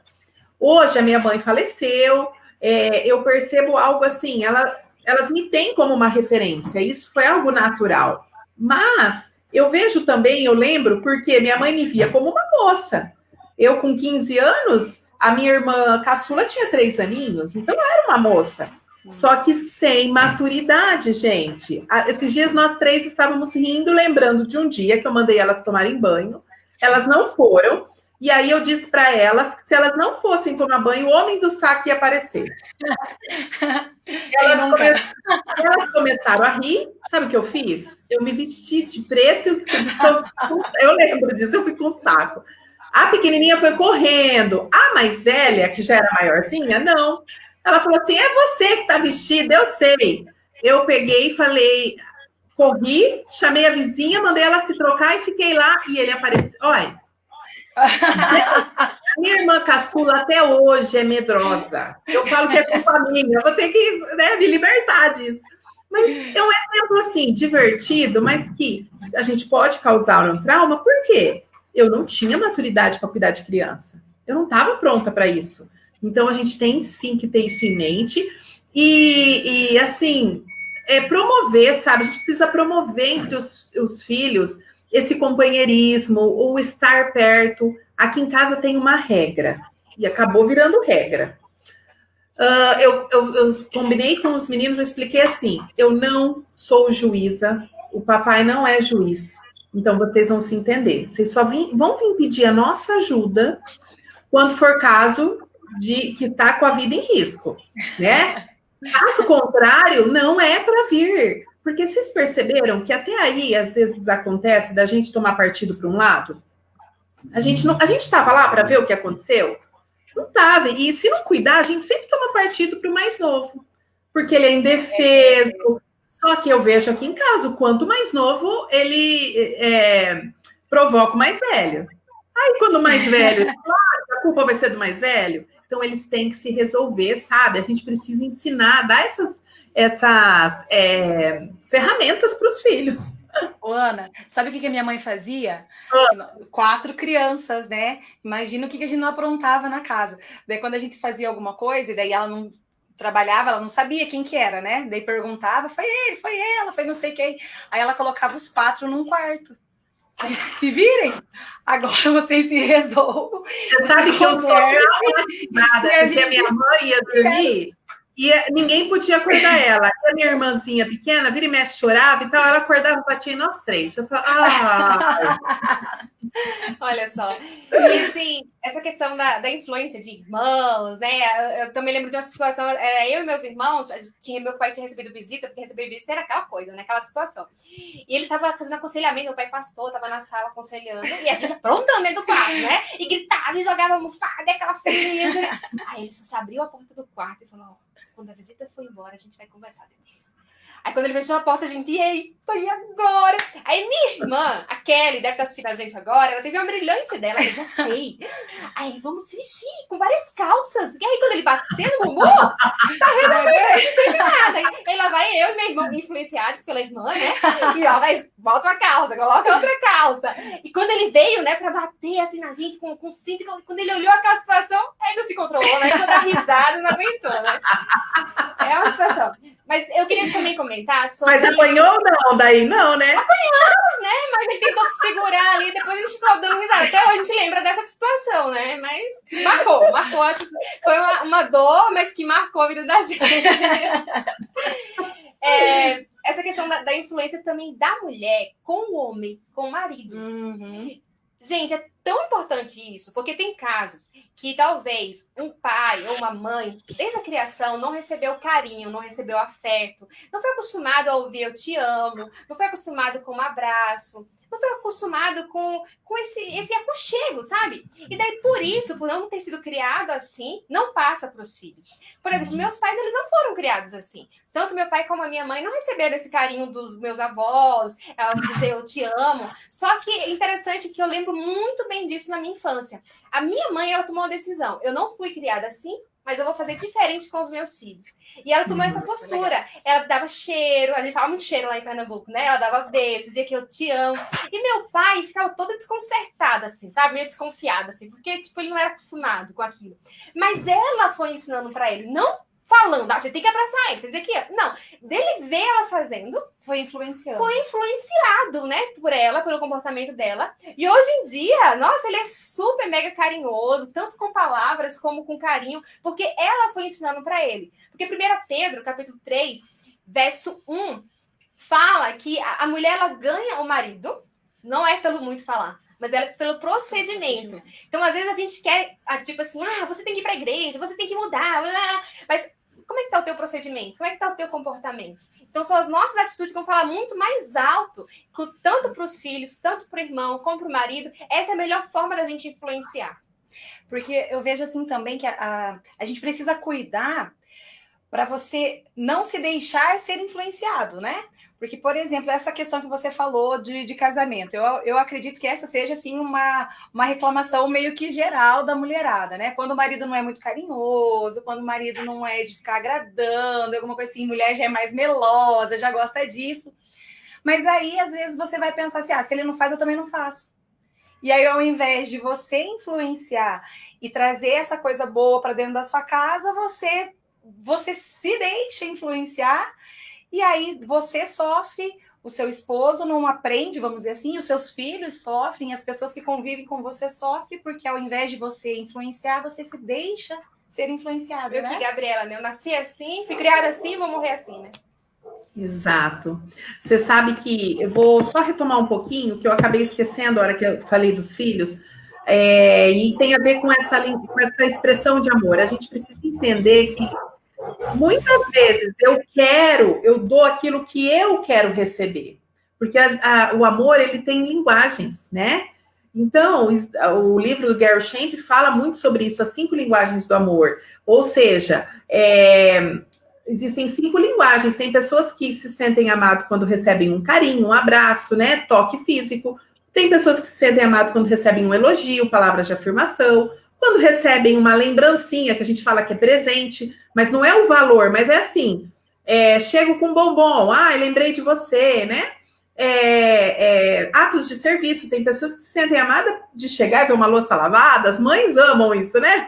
Hoje a minha mãe faleceu, eu percebo algo assim, elas me têm como uma referência, isso foi algo natural. Mas eu vejo também, eu lembro, porque minha mãe me via como uma moça. Eu com 15 anos, a minha irmã caçula tinha 3 aninhos, então eu era uma moça. Só que sem maturidade, gente. Esses dias nós 3 estávamos rindo, lembrando de um dia que eu mandei elas tomarem banho. Elas não foram. E aí eu disse para elas que se elas não fossem tomar banho, o homem do saco ia aparecer. Elas começaram a rir. Sabe o que eu fiz? Eu me vesti de preto. Eu lembro disso, eu fui com o saco. A pequenininha foi correndo. A mais velha, que já era maiorzinha, não. Ela falou assim, é você que está vestida, eu sei. Eu peguei e falei, corri, chamei a vizinha, mandei ela se trocar e fiquei lá. E ele apareceu. Olha, a minha irmã caçula até hoje é medrosa. Eu falo que é culpa minha, eu vou ter que me libertar disso. Mas é um exemplo assim, divertido, mas que a gente pode causar um trauma, por quê? Eu não tinha maturidade para cuidar de criança. Eu não estava pronta para isso. Então, a gente tem, sim, que ter isso em mente. E assim, promover, sabe? A gente precisa promover entre os filhos esse companheirismo, o estar perto. Aqui em casa tem uma regra. E acabou virando regra. Eu combinei com os meninos, eu expliquei assim, eu não sou juíza, o papai não é juiz. Então, vocês vão se entender. Vocês só vão vir pedir a nossa ajuda quando for caso de que está com a vida em risco, né? Caso contrário, não é para vir. Porque vocês perceberam que até aí, às vezes, acontece da gente tomar partido para um lado? A gente estava lá para ver o que aconteceu? Não estava. E se não cuidar, a gente sempre toma partido para o mais novo. Porque ele é indefeso. Só que eu vejo aqui em casa, quanto mais novo, ele provoca o mais velho. Aí, quando o mais velho, claro, a culpa vai ser do mais velho. Então, eles têm que se resolver, sabe? A gente precisa ensinar, dar essas ferramentas para os filhos. Ô, Ana, sabe o que a minha mãe fazia? 4 crianças, né? Imagina o que a gente não aprontava na casa. Daí, quando a gente fazia alguma coisa, e daí ela não trabalhava, ela não sabia quem que era, né? Daí perguntava, foi ele, foi ela, foi não sei quem. Aí ela colocava os 4 num quarto. Aí, se virem, agora vocês se resolvam. Você sabe que eu sou traumatizada, porque a minha mãe ia dormir E ninguém podia acordar ela. E a minha irmãzinha pequena, vira e mexe, chorava e tal, ela acordava e batia em nós três. Eu falava, Olha só. E assim, essa questão da influência de irmãos, né? Eu também lembro de uma situação, era eu e meus irmãos, meu pai tinha recebido visita, porque receber visita era aquela coisa, né? Aquela situação. E ele estava fazendo aconselhamento, meu pai pastor, estava na sala aconselhando, e a gente aprontando dentro do quarto, né? E gritava e jogava almofada, aquela fria. Aí ele só abriu a porta do quarto e falou, quando a visita for embora, a gente vai conversar depois. Aí quando ele fechou a porta, a gente, eita, e agora? Aí minha irmã, a Kelly, deve estar assistindo a gente agora, ela teve uma brilhante dela, eu já sei. Aí vamos se vestir com várias calças. E aí quando ele bater no bumbum, tá resolvendo, não sei de nada. Aí lá vai eu e meu irmão, influenciados pela irmã, né? E ó, vai, bota uma calça, coloca outra calça. E quando ele veio, né, pra bater assim na gente com cinto, quando ele olhou aquela situação, aí não se controlou, né? Só dá risada, não aguentou, né? É uma situação. Mas eu queria também comentar sobre... Mas apanhou ou não? Daí não, né? Apanhamos, né? Mas ele tentou se segurar ali, depois ele ficou dando risada. Até hoje a gente lembra dessa situação, né? Mas marcou. Foi uma dor, mas que marcou a vida da gente. Essa questão da influência também da mulher com o homem, com o marido. Uhum. Gente, é tão importante isso, porque tem casos que talvez um pai ou uma mãe, desde a criação, não recebeu carinho, não recebeu afeto, não foi acostumado a ouvir eu te amo, não foi acostumado com um abraço, não foi acostumado com esse aconchego, sabe? E daí, por isso, por não ter sido criado assim, não passa para os filhos. Por exemplo, meus pais, eles não foram criados assim. Tanto meu pai como a minha mãe não receberam esse carinho dos meus avós, dizer eu te amo. Só que é interessante que eu lembro muito bem disso na minha infância. A minha mãe, ela tomou uma decisão. Eu não fui criada assim, mas eu vou fazer diferente com os meus filhos. E ela tomou essa postura. Ela dava cheiro, a gente fala muito cheiro lá em Pernambuco, né? Ela dava beijo, dizia que eu te amo. E meu pai ficava todo desconcertado, assim, sabe? Meio desconfiado, assim, porque, tipo, ele não era acostumado com aquilo. Mas ela foi ensinando pra ele, não falando, você tem que abraçar ele, você tem que... Não, dele ver ela fazendo... Foi influenciado. Foi influenciado, né, por ela, pelo comportamento dela. E hoje em dia, nossa, ele é super mega carinhoso, tanto com palavras como com carinho, porque ela foi ensinando para ele. Porque 1 Pedro, capítulo 3, verso 1, fala que a mulher, ela ganha o marido, não é pelo muito falar, mas é pelo procedimento. Então, às vezes, a gente quer, tipo assim, você tem que ir para a igreja, você tem que mudar, mas como é que tá o teu procedimento? Como é que tá o teu comportamento? Então, são as nossas atitudes que vão falar muito mais alto, tanto para os filhos, tanto para o irmão, como para o marido. Essa é a melhor forma da gente influenciar. Porque eu vejo assim também que a gente precisa cuidar para você não se deixar ser influenciado, né? Porque, por exemplo, essa questão que você falou de casamento, eu acredito que essa seja, assim, uma reclamação meio que geral da mulherada, né? Quando o marido não é muito carinhoso, quando o marido não é de ficar agradando, alguma coisa assim, mulher já é mais melosa, já gosta disso. Mas aí, às vezes, você vai pensar assim, se ele não faz, eu também não faço. E aí, ao invés de você influenciar e trazer essa coisa boa para dentro da sua casa, você se deixa influenciar. E aí você sofre, o seu esposo não aprende, vamos dizer assim, os seus filhos sofrem, as pessoas que convivem com você sofrem, porque ao invés de você influenciar, você se deixa ser influenciado, Eu que, Gabriela, né? Eu nasci assim, fui criada assim, vou morrer assim, né? Exato. Você sabe que, eu vou só retomar um pouquinho, que eu acabei esquecendo a hora que eu falei dos filhos, e tem a ver com essa expressão de amor. A gente precisa entender que muitas vezes eu dou aquilo que eu quero receber, porque o amor, ele tem linguagens, né? Então, o livro do Gary Shamp fala muito sobre isso, as 5 linguagens do amor, ou seja, existem 5 linguagens, tem pessoas que se sentem amadas quando recebem um carinho, um abraço, né, toque físico, tem pessoas que se sentem amadas quando recebem um elogio, palavras de afirmação, quando recebem uma lembrancinha, que a gente fala que é presente, mas não é o valor, mas é assim, chego com bombom, lembrei de você, né? Atos de serviço, tem pessoas que se sentem amadas de chegar e ver uma louça lavada, as mães amam isso, né?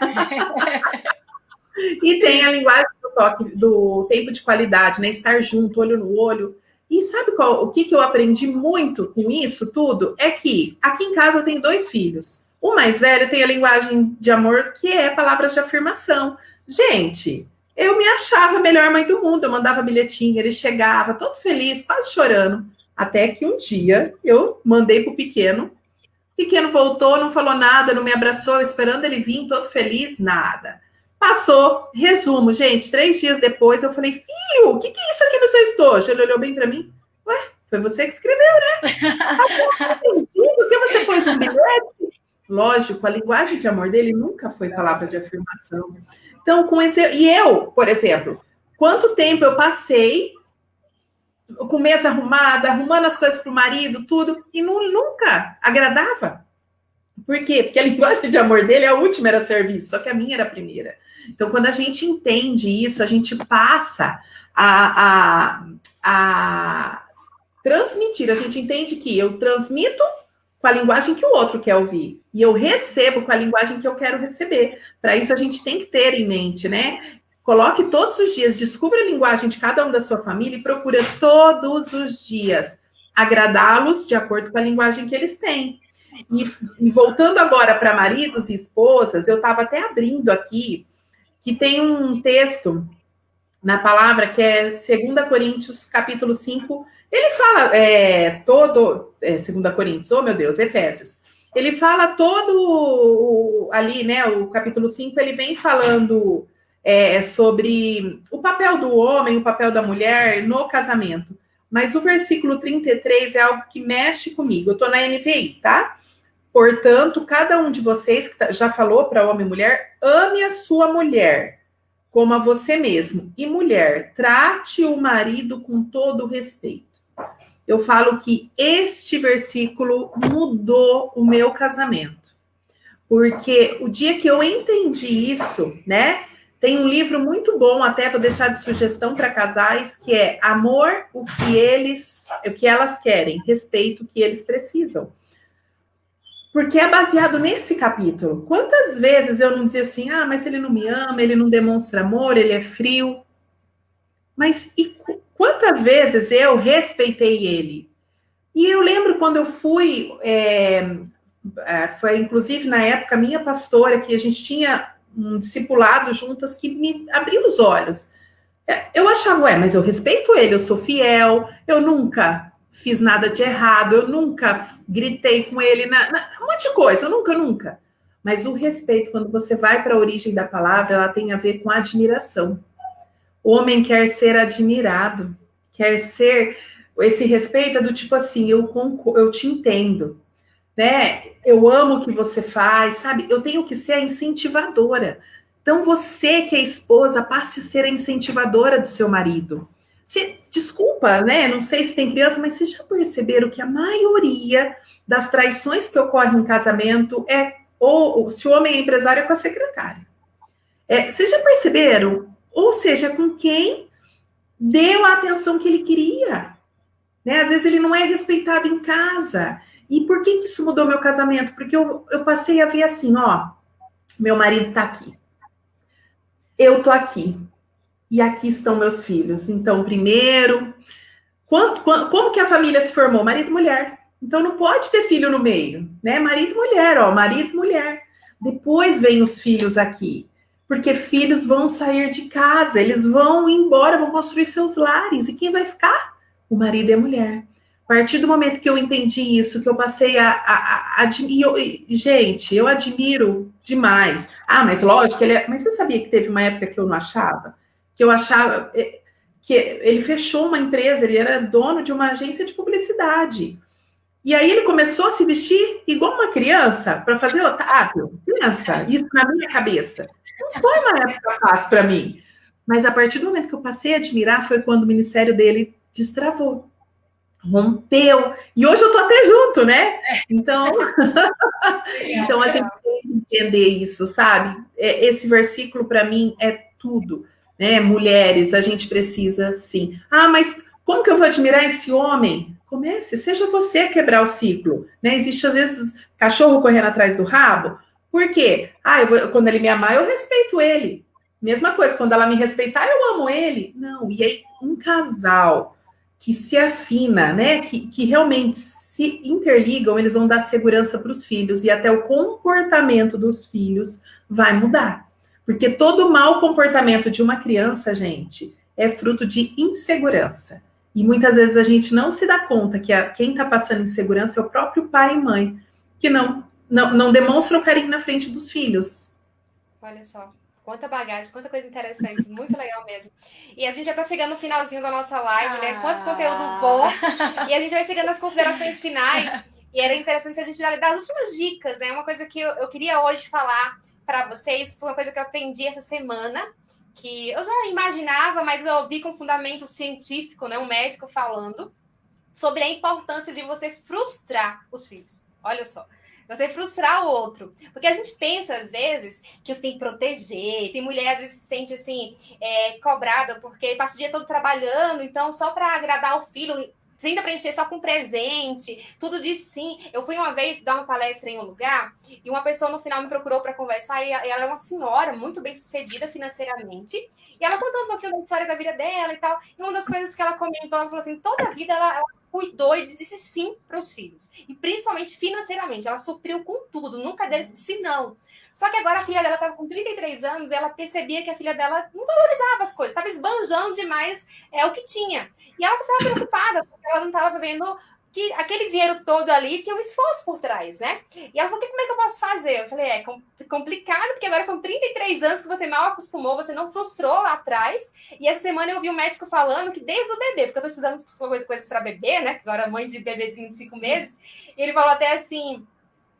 E tem a linguagem do toque, do tempo de qualidade, né? Estar junto, olho no olho. E sabe o que eu aprendi muito com isso tudo? É que aqui em casa eu tenho 2 filhos. O mais velho tem a linguagem de amor, que é palavras de afirmação. Gente, eu me achava a melhor mãe do mundo. Eu mandava bilhetinho, ele chegava todo feliz, quase chorando. Até que um dia eu mandei pro pequeno. O pequeno voltou, não falou nada, não me abraçou, esperando ele vir, todo feliz, nada. Passou, resumo, gente, 3 dias depois eu falei, filho, o que é isso aqui no seu estojo? Ele olhou bem para mim, ué, foi você que escreveu, né? Por que você pôs um bilhete? Lógico, a linguagem de amor dele nunca foi palavra de afirmação. Então, e eu, por exemplo, quanto tempo eu passei com mesa arrumada, arrumando as coisas para o marido, tudo, e nunca agradava. Por quê? Porque a linguagem de amor dele, a última era serviço, só que a minha era a primeira. Então, quando a gente entende isso, a gente passa a transmitir. A gente entende que eu transmito com a linguagem que o outro quer ouvir. E eu recebo com a linguagem que eu quero receber. Para isso, a gente tem que ter em mente, né? Coloque todos os dias, descubra a linguagem de cada um da sua família e procura todos os dias agradá-los de acordo com a linguagem que eles têm. E voltando agora para maridos e esposas, eu estava até abrindo aqui, que tem um texto na palavra que é 2 Coríntios, capítulo 5. Ele fala 2 Coríntios, oh meu Deus, Efésios. Ele fala todo ali, né, o capítulo 5, ele vem falando sobre o papel do homem, o papel da mulher no casamento. Mas o versículo 33 é algo que mexe comigo. Eu estou na NVI, tá? Portanto, cada um de vocês, que já falou para homem e mulher, ame a sua mulher como a você mesmo. E mulher, trate o marido com todo o respeito. Eu falo que este versículo mudou o meu casamento. Porque o dia que eu entendi isso, né? Tem um livro muito bom, até vou deixar de sugestão para casais, que é Amor, o que elas querem, respeito, o que eles precisam. Porque é baseado nesse capítulo. Quantas vezes eu não dizia assim, mas ele não me ama, ele não demonstra amor, ele é frio. Mas e quantas vezes eu respeitei ele? E eu lembro quando eu fui, foi inclusive na época minha pastora, que a gente tinha um discipulado juntas que me abriu os olhos. Eu achava, mas eu respeito ele, eu sou fiel, eu nunca fiz nada de errado, eu nunca gritei com ele, um monte de coisa, eu nunca. Mas o respeito, quando você vai para a origem da palavra, ela tem a ver com admiração. O homem quer ser admirado, quer ser... Esse respeito é do tipo assim, eu te entendo, né? Eu amo o que você faz, sabe? Eu tenho que ser a incentivadora. Então, você que é esposa, passe a ser a incentivadora do seu marido. Desculpa, né? Não sei se tem criança, mas vocês já perceberam que a maioria das traições que ocorrem em casamento ou se o homem é empresário, é com a secretária. Vocês já perceberam? Ou seja, com quem deu a atenção que ele queria. Né? Às vezes ele não é respeitado em casa. E por que isso mudou meu casamento? Porque eu passei a ver assim, meu marido tá aqui. Eu tô aqui. E aqui estão meus filhos. Então, primeiro, como que a família se formou? Marido e mulher. Então, não pode ter filho no meio, né? Marido e mulher, marido e mulher. Depois vem os filhos aqui. Porque filhos vão sair de casa, eles vão embora, vão construir seus lares. E quem vai ficar? O marido e a mulher. A partir do momento que eu entendi isso, que eu passei gente, eu admiro demais. Mas lógico, mas você sabia que teve uma época que eu não achava? Que eu achava que ele fechou uma empresa, ele era dono de uma agência de publicidade. E aí ele começou a se vestir igual uma criança, para fazer Otávio. Pensa, isso na minha cabeça. Não foi uma época fácil para mim. Mas a partir do momento que eu passei a admirar, foi quando o ministério dele destravou. Rompeu. E hoje eu tô até junto, né? Então, então a gente tem que entender isso, sabe? Esse versículo, para mim, é tudo. Né? Mulheres, a gente precisa, sim. Mas como que eu vou admirar esse homem? Comece, seja você a quebrar o ciclo. Né? Existe, às vezes, cachorro correndo atrás do rabo. Por quê? Quando ele me amar, eu respeito ele. Mesma coisa, quando ela me respeitar, eu amo ele. Não, e aí um casal que se afina, né? Que realmente se interligam, eles vão dar segurança para os filhos e até o comportamento dos filhos vai mudar. Porque todo mau comportamento de uma criança, gente, é fruto de insegurança. E muitas vezes a gente não se dá conta que quem está passando insegurança é o próprio pai e mãe, que não demonstram carinho na frente dos filhos. Olha só. Quanta bagagem, quanta coisa interessante, muito legal mesmo. E a gente já tá chegando no finalzinho da nossa live, né? Quanto conteúdo bom. E a gente vai chegando nas considerações finais. E era interessante a gente dar as últimas dicas, né? Uma coisa que eu queria hoje falar para vocês, foi uma coisa que eu aprendi essa semana, que eu já imaginava, mas eu ouvi com fundamento científico, né? Um médico falando sobre a importância de você frustrar os filhos. Olha só. Você frustrar o outro. Porque a gente pensa, às vezes, que você tem que proteger. Tem mulher que se sente, assim, cobrada porque passa o dia todo trabalhando. Então, só para agradar o filho, tenta preencher só com presente. Tudo diz sim. Eu fui uma vez dar uma palestra em um lugar e uma pessoa, no final, me procurou para conversar. E ela é uma senhora muito bem-sucedida financeiramente. E ela contou um pouquinho da história da vida dela e tal. E uma das coisas que ela comentou, ela falou assim, toda a vida ela cuidou e disse sim para os filhos. E principalmente financeiramente. Ela supriu com tudo, nunca disse não. Só que agora a filha dela estava com 33 anos e ela percebia que a filha dela não valorizava as coisas, estava esbanjando demais o que tinha. E ela estava preocupada, porque ela não estava vendo que aquele dinheiro todo ali tinha um esforço por trás, né? E ela falou, como é que eu posso fazer? Eu falei, é complicado, porque agora são 33 anos que você mal acostumou, você não frustrou lá atrás. E essa semana eu vi um médico falando que desde o bebê, porque eu tô estudando coisas para bebê, né? Que agora é mãe de bebezinho de 5 meses. E ele falou até assim,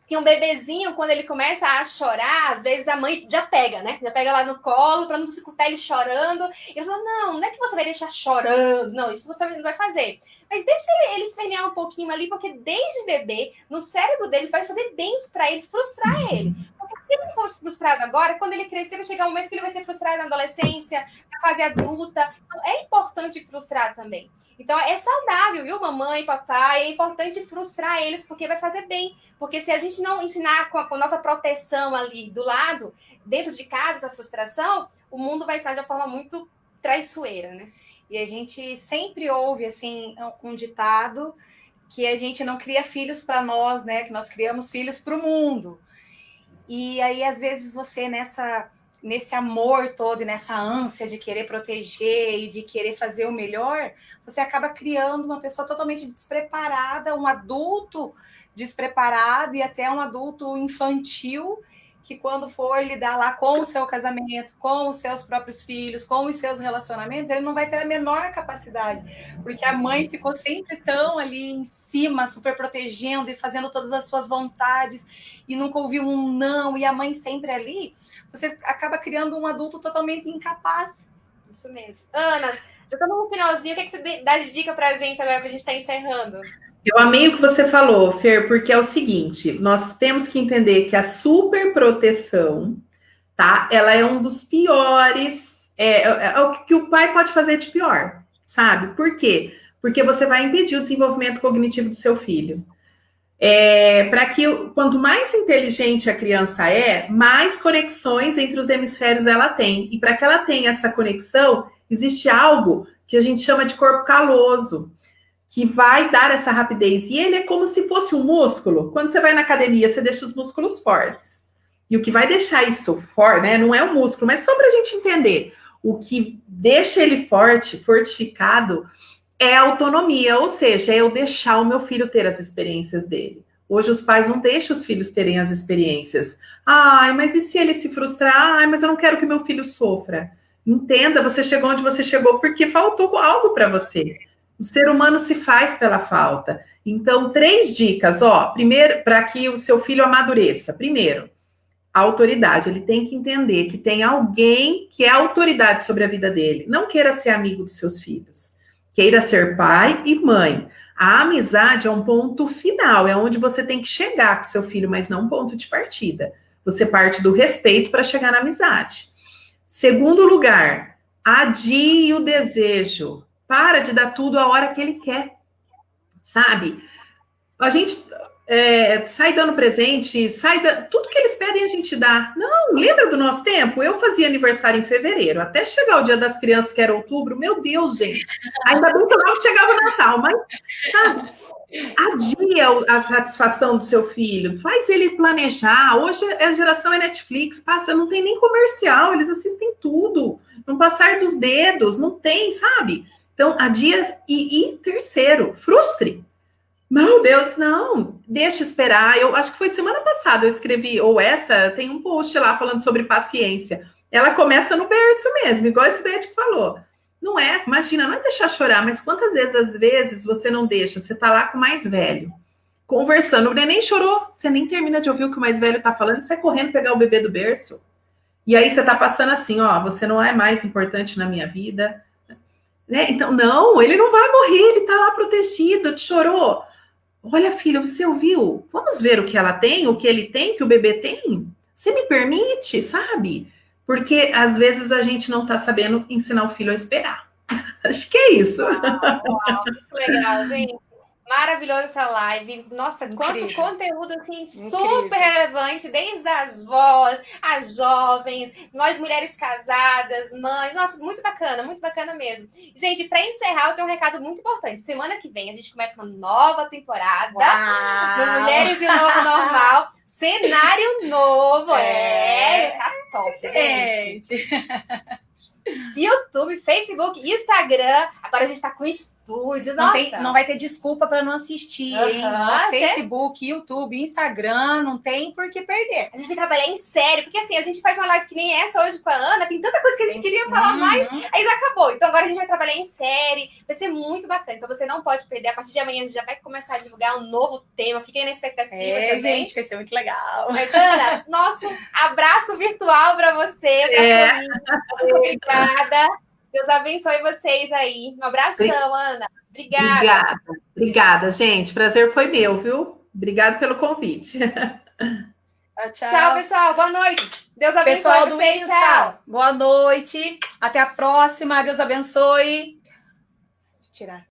que um bebezinho, quando ele começa a chorar, às vezes a mãe já pega, né? Já pega lá no colo, para não escutar ele chorando. E ele falou, não é que você vai deixar chorando. Não, isso você não vai fazer. Mas deixa ele espernear um pouquinho ali, porque desde bebê, no cérebro dele, vai fazer bem para ele, frustrar ele. Porque se ele não for frustrado agora, quando ele crescer, vai chegar um momento que ele vai ser frustrado na adolescência, na fase adulta. Então, é importante frustrar também. Então, é saudável, viu, mamãe, papai? É importante frustrar eles, porque vai fazer bem. Porque se a gente não ensinar com a nossa proteção ali do lado, dentro de casa, essa frustração, o mundo vai sair de uma forma muito traiçoeira, né? E a gente sempre ouve, assim, um ditado que a gente não cria filhos para nós, né? Que nós criamos filhos para o mundo. E aí, às vezes, você nesse amor todo e nessa ânsia de querer proteger e de querer fazer o melhor, você acaba criando uma pessoa totalmente despreparada, um adulto despreparado e até um adulto infantil que quando for lidar lá com o seu casamento, com os seus próprios filhos, com os seus relacionamentos, ele não vai ter a menor capacidade, porque a mãe ficou sempre tão ali em cima, super protegendo e fazendo todas as suas vontades e nunca ouviu um não, e a mãe sempre ali, você acaba criando um adulto totalmente incapaz. Isso mesmo. Ana, já estamos no finalzinho, o que você dá de dica para a gente agora, para a gente estar encerrando? Eu amei o que você falou, Fer, porque é o seguinte, nós temos que entender que a superproteção, tá? Ela é um dos piores, o que o pai pode fazer de pior, sabe? Por quê? Porque você vai impedir o desenvolvimento cognitivo do seu filho. Para que, quanto mais inteligente a criança mais conexões entre os hemisférios ela tem. E para que ela tenha essa conexão, existe algo que a gente chama de corpo caloso, que vai dar essa rapidez. E ele é como se fosse um músculo. Quando você vai na academia, você deixa os músculos fortes. E o que vai deixar isso forte, né? Não é o músculo, mas só para a gente entender. O que deixa ele forte, fortificado, é a autonomia. Ou seja, é eu deixar o meu filho ter as experiências dele. Hoje os pais não deixam os filhos terem as experiências. Ai, mas e se ele se frustrar? Ai, mas eu não quero que meu filho sofra. Entenda, você chegou onde você chegou porque faltou algo para você. O ser humano se faz pela falta. Então, 3 dicas, primeiro, para que o seu filho amadureça. Primeiro, a autoridade. Ele tem que entender que tem alguém que é autoridade sobre a vida dele. Não queira ser amigo dos seus filhos. Queira ser pai e mãe. A amizade é um ponto final, é onde você tem que chegar com seu filho, mas não um ponto de partida. Você parte do respeito para chegar na amizade. Segundo lugar, adie o desejo. Para de dar tudo a hora que ele quer, sabe? A gente sai dando presente, tudo que eles pedem a gente dá. Não, lembra do nosso tempo? Eu fazia aniversário em fevereiro, até chegar o Dia das Crianças, que era outubro. Meu Deus, gente. Ainda bem que logo chegava o Natal, mas, sabe? Adia a satisfação do seu filho, faz ele planejar. Hoje a geração é Netflix, passa, não tem nem comercial, eles assistem tudo, no passar dos dedos, não tem, sabe? Então, adia. E terceiro, frustre. Meu Deus, não, deixa esperar. Eu acho que foi semana passada eu escrevi, ou essa, tem um post lá falando sobre paciência. Ela começa no berço mesmo, igual esse médico falou. Não é, imagina, não é deixar chorar, mas quantas vezes, às vezes, você não deixa, você tá lá com o mais velho, conversando, o neném chorou, você nem termina de ouvir o que o mais velho tá falando, você vai correndo pegar o bebê do berço, e aí você tá passando assim, ó, você não é mais importante na minha vida, né? Então, não, ele não vai morrer, ele tá lá protegido, chorou. Olha, filha, você ouviu? Vamos ver o que ela tem, o que ele tem, que o bebê tem? Você me permite, sabe? Porque às vezes a gente não tá sabendo ensinar o filho a esperar. Acho que é isso. Uau, que legal, gente. Maravilhosa essa live. Nossa, quanto conteúdo assim super relevante, desde as vós, as jovens, nós mulheres casadas, mães. Nossa, muito bacana mesmo. Gente, para encerrar, eu tenho um recado muito importante. Semana que vem a gente começa uma nova temporada do Mulheres de Novo Normal. Cenário novo. Tá top, gente. YouTube, Facebook, Instagram. Agora a gente tá com estúdio. Não vai ter desculpa para não assistir, hein? Facebook, YouTube, Instagram, não tem por que perder. A gente vai trabalhar em série, porque assim, a gente faz uma live que nem essa hoje com a Ana, tem tanta coisa que a gente queria falar mais, aí já acabou. Então agora a gente vai trabalhar em série, vai ser muito bacana. Então você não pode perder. A partir de amanhã a gente já vai começar a divulgar um novo tema. Fiquem na expectativa também. Gente, vai ser muito legal. Mas, Ana, nosso abraço virtual para você, pra família. Obrigada. Deus abençoe vocês aí. Um abração, Ana. Obrigada, gente. Prazer foi meu, viu? Obrigada pelo convite. Tchau, pessoal. Boa noite. Deus abençoe pessoal vocês. Do Tchau. Boa noite. Até a próxima. Deus abençoe. Deixa eu tirar.